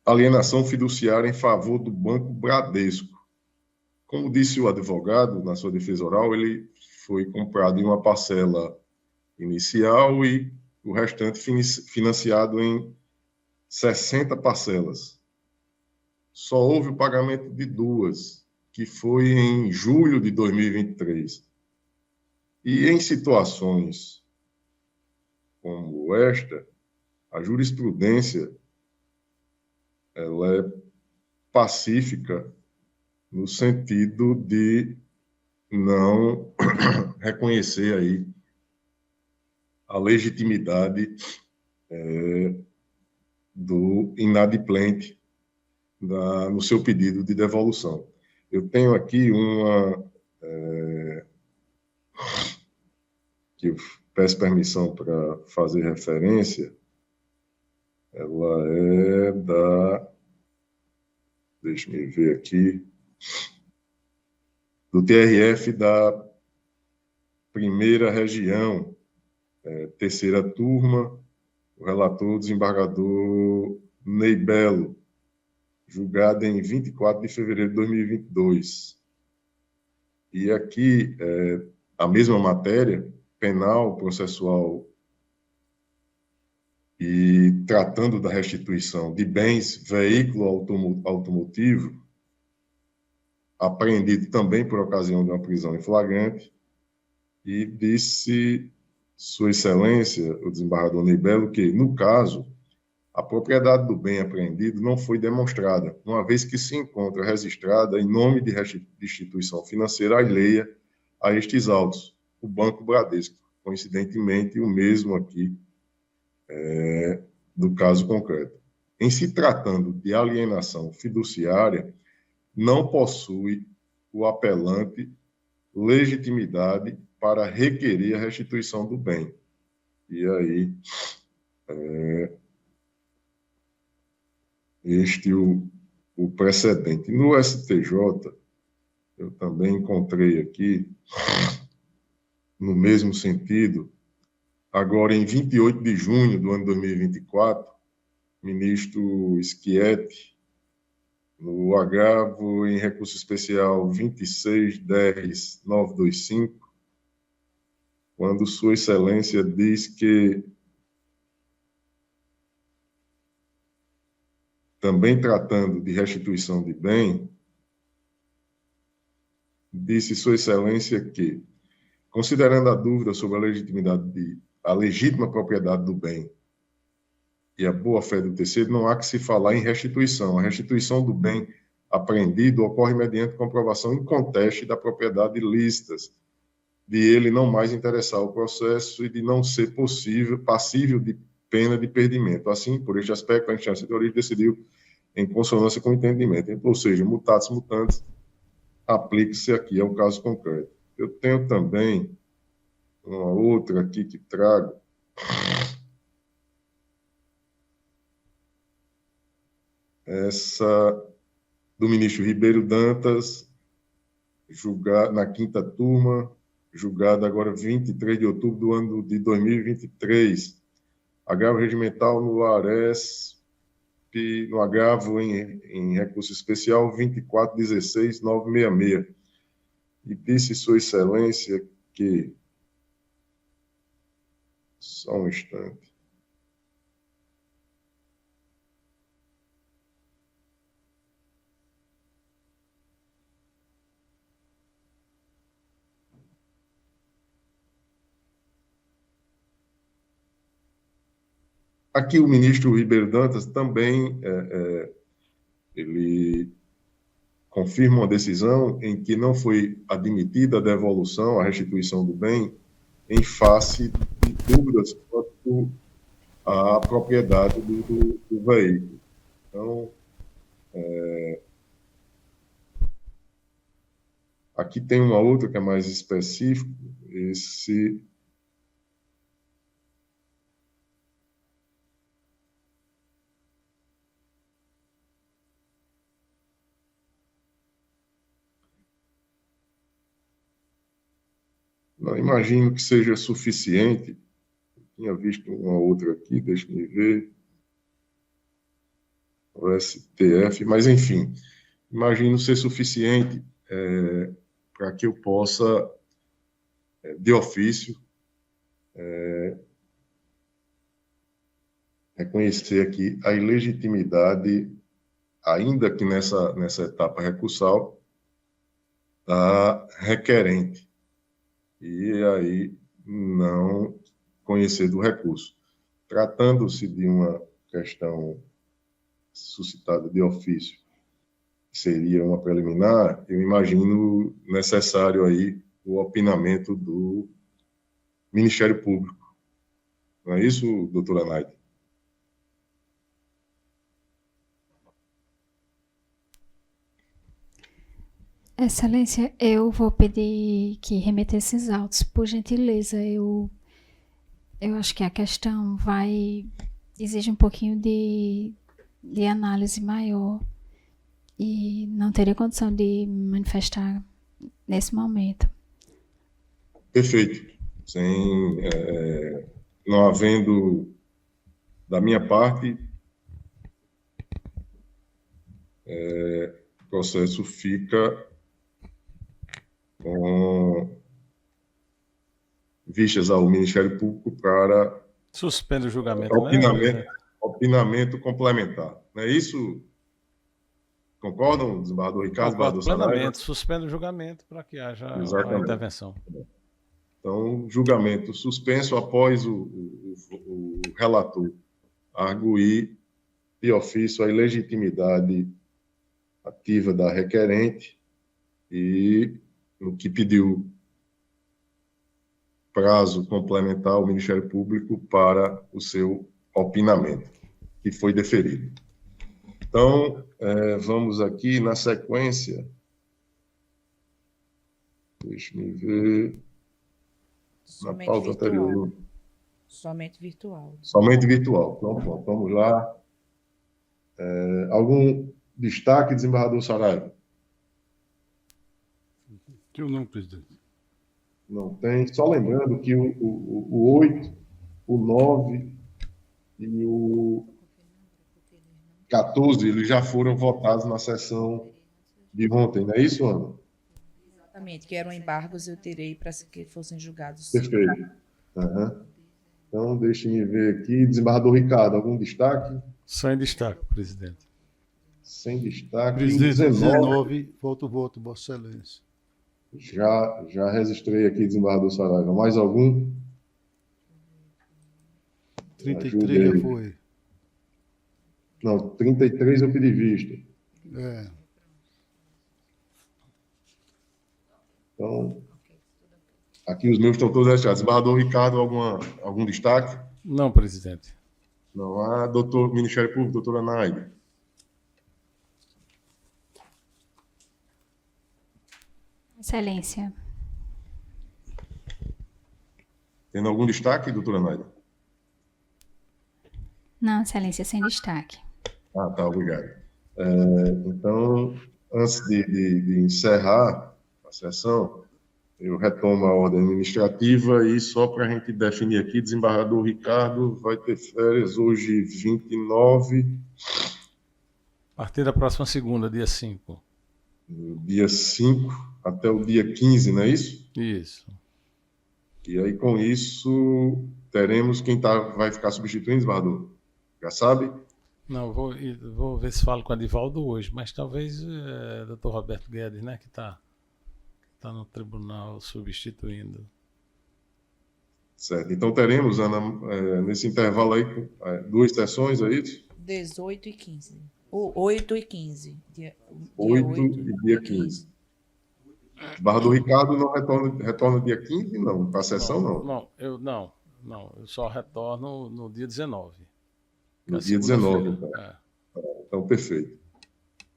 alienação fiduciária em favor do Banco Bradesco. Como disse o advogado na sua defesa oral, ele foi comprado em uma parcela inicial e o restante financiado em 60 parcelas. Só houve o pagamento de 2, que foi em julho de 2023. E em situações como esta, a jurisprudência ela é pacífica no sentido de não reconhecer aí a legitimidade do inadimplente no seu pedido de devolução. Eu tenho aqui uma que eu peço permissão para fazer referência. Ela é deixa-me ver aqui, do TRF da primeira região, terceira turma, o relator desembargador Ney Belo, julgado em 24 de fevereiro de 2022. E aqui, a mesma matéria, penal, processual, e tratando da restituição de bens, veículo automotivo, apreendido também por ocasião de uma prisão em flagrante, e disse Sua Excelência, o desembargador Ney Belo, que, no caso, a propriedade do bem apreendido não foi demonstrada, uma vez que se encontra registrada em nome de instituição financeira alheia a estes autos, o Banco Bradesco, coincidentemente o mesmo aqui do caso concreto. Em se tratando de alienação fiduciária, não possui o apelante legitimidade para requerer a restituição do bem. E aí, este o precedente. No STJ, eu também encontrei aqui, no mesmo sentido, agora em 28 de junho do ano 2024, ministro Schietti, no agravo em recurso especial 26.10.925, quando Sua Excelência diz que, também tratando de restituição de bem, disse Sua Excelência que, considerando a dúvida sobre a legítima propriedade do bem e a boa-fé do terceiro, não há que se falar em restituição. A restituição do bem apreendido ocorre mediante comprovação inconteste da propriedade ilícitas, de ele não mais interessar o processo e de não ser passível de pena de perdimento. Assim, por este aspecto, a instância de origem decidiu em consonância com o entendimento. Ou seja, mutatis mutandis, aplique-se aqui ao caso concreto. Eu tenho também uma outra aqui que trago. Essa do ministro Ribeiro Dantas, julgada na 5ª turma, julgada agora 23 de outubro do ano de 2023. Agravo regimental no ARESP, no agravo em recurso especial 24.16.966. E disse Sua Excelência que... Só um instante. Aqui o ministro Ribeiro Dantas também ele confirma uma decisão em que não foi admitida a devolução, a restituição do bem, em face de dúvidas quanto à propriedade do veículo. Então, aqui tem uma outra que é mais específica, esse... Não, imagino que seja suficiente. Eu tinha visto uma outra aqui, deixa-me ver. O STF, mas enfim, imagino ser suficiente para que eu possa, de ofício, reconhecer aqui a ilegitimidade, ainda que nessa etapa recursal, da requerente. E aí não conhecer do recurso. Tratando-se de uma questão suscitada de ofício, que seria uma preliminar, eu imagino necessário aí o opinamento do Ministério Público. Não é isso, doutora Naide? Excelência, eu vou pedir que remeta esses autos, por gentileza. Eu acho que a questão exige um pouquinho de análise maior e não teria condição de manifestar nesse momento. Perfeito. Não havendo, da minha parte, o processo fica com vistas ao Ministério Público para suspender o julgamento, opinamento complementar. Não é isso? Concordam, desembargador Ricardo? Concordo plenamente. Suspende o julgamento para que haja a intervenção. Então, julgamento suspenso após o relator arguir de ofício a ilegitimidade ativa da requerente e no que pediu prazo complementar ao Ministério Público para o seu opinamento, que foi deferido. Então, vamos aqui na sequência. Deixa-me ver. Somente pauta virtual. anterior. Somente virtual. Somente virtual. Então, pronto, vamos lá. Algum destaque, desembargador Saraiva? Eu não, presidente. Não tem. Só lembrando que o 8, o 9 e o 14, eles já foram votados na sessão de ontem, não é isso, Ana? Exatamente, que eram embargos, eu terei para que fossem julgados. Perfeito. Uhum. Então, deixe-me ver aqui. Desembargador Ricardo, algum destaque? Sem destaque, presidente. Sem destaque. Presidente, 19. 19, voto, Vossa Excelência. Já registrei aqui, desembargador Saraiva. Mais algum? 33 já foi. Não, 33 eu pedi vista. É. Então, aqui os meus estão todos registrados. Desembargador Ricardo, algum destaque? Não, presidente. Não há. Doutor Ministério Público, doutora Naide. Excelência. Tendo algum destaque, doutora Naide? Não, Excelência, sem destaque. Ah, tá, obrigado. Então, antes de encerrar a sessão, eu retomo a ordem administrativa e só para a gente definir aqui, desembargador Ricardo vai ter férias hoje 29. A partir da próxima segunda, dia 5. Dia 5 até o dia 15, não é isso? Isso. E aí, com isso, teremos quem vai ficar substituindo, desembargador? Já sabe? Não, vou ver se falo com o Adivaldo hoje, mas talvez o doutor Roberto Guedes, né, que está no tribunal substituindo. Certo. Então, teremos, Ana, nesse intervalo aí, 2 sessões, é isso? 18 e 15. 8 e 15. Dia 8 e dia 15. Desembargador Ricardo não retorna dia 15, não? Para a sessão, não? Não. Eu só retorno no dia 19. No dia 19, então. Então, perfeito.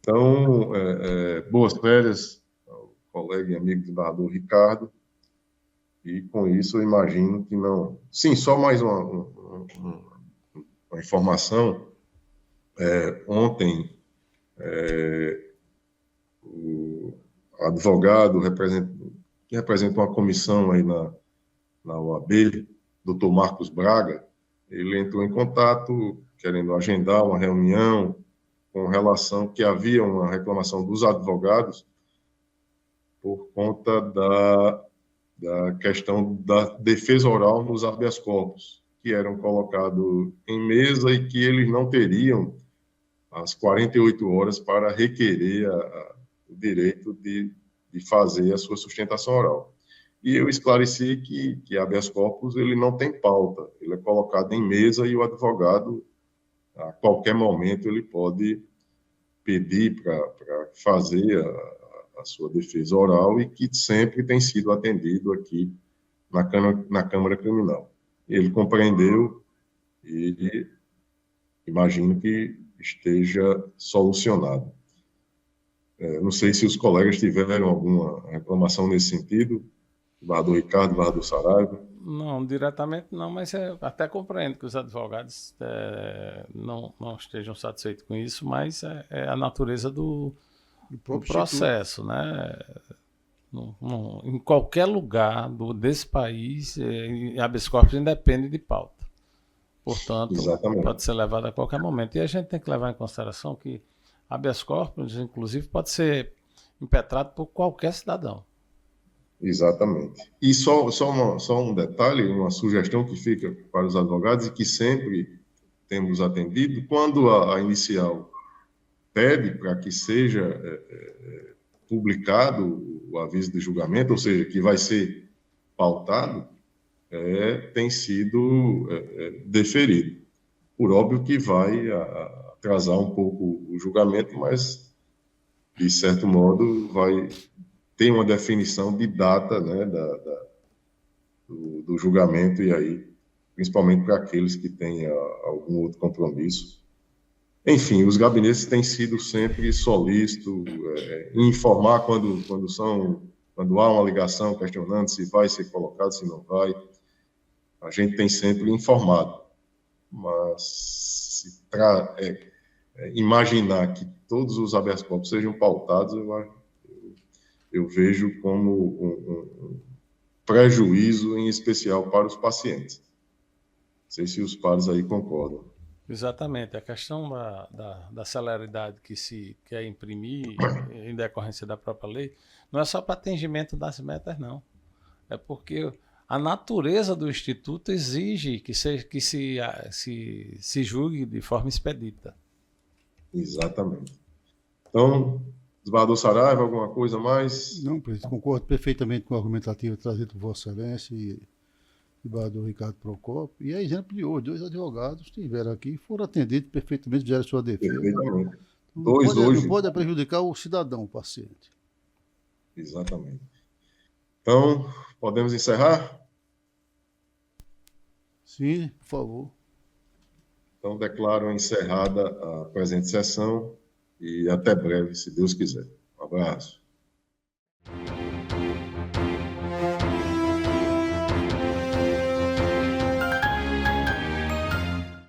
Então, boas férias ao colega e amigo desembargador Ricardo. E com isso eu imagino que não... Sim, só mais uma informação. Ontem, o advogado que representa uma comissão aí na OAB, doutor Marcos Braga, ele entrou em contato querendo agendar uma reunião com relação que havia uma reclamação dos advogados por conta da questão da defesa oral nos habeas corpus, que eram colocados em mesa e que eles não teriam as 48 horas para requerer o direito de fazer a sua sustentação oral. E eu esclareci que habeas corpus ele não tem pauta, ele é colocado em mesa e o advogado, a qualquer momento, ele pode pedir para fazer a sua defesa oral e que sempre tem sido atendido aqui na Câmara Criminal. Ele compreendeu e imagino que esteja solucionado. Não sei se os colegas tiveram alguma reclamação nesse sentido, desembargador Ricardo, desembargador Saraiva. Não, diretamente não, mas até compreendo que os advogados não estejam satisfeitos com isso, mas é a natureza do processo, né? Em qualquer lugar desse país, habeas corpus independe de pauta. Portanto, exatamente, pode ser levado a qualquer momento. E a gente tem que levar em consideração que habeas corpus, inclusive, pode ser impetrado por qualquer cidadão. Exatamente. E só um detalhe, uma sugestão que fica para os advogados e que sempre temos atendido, quando a inicial pede para que seja publicado o aviso de julgamento, ou seja, que vai ser pautado, tem sido deferido. Por óbvio que vai atrasar um pouco o julgamento, mas, de certo modo, vai ter uma definição de data, né, do julgamento, e aí, principalmente para aqueles que têm algum outro compromisso. Enfim, os gabinetes têm sido sempre solícitos em informar quando quando há uma ligação questionando se vai ser colocado, se não vai, a gente tem sempre informado. Mas imaginar que todos os habeas corpus sejam pautados, eu vejo como um prejuízo, em especial para os pacientes. Não sei se os pares aí concordam. Exatamente. A questão da celeridade que se quer imprimir em decorrência da própria lei não é só para atingimento das metas, não. É porque a natureza do Instituto exige que se julgue de forma expedita. Exatamente. Então, desembargador Saraiva, alguma coisa mais? Não, presidente, concordo perfeitamente com a argumentativa trazida por Vossa Excelência e desembargador Ricardo Procópio. E é exemplo de hoje, 2 advogados estiveram aqui e foram atendidos perfeitamente, fizeram sua defesa. Perfeitamente. Não pode prejudicar o cidadão, o paciente. Exatamente. Então, podemos encerrar? Sim, por favor. Então, declaro encerrada a presente sessão e até breve, se Deus quiser. Um abraço.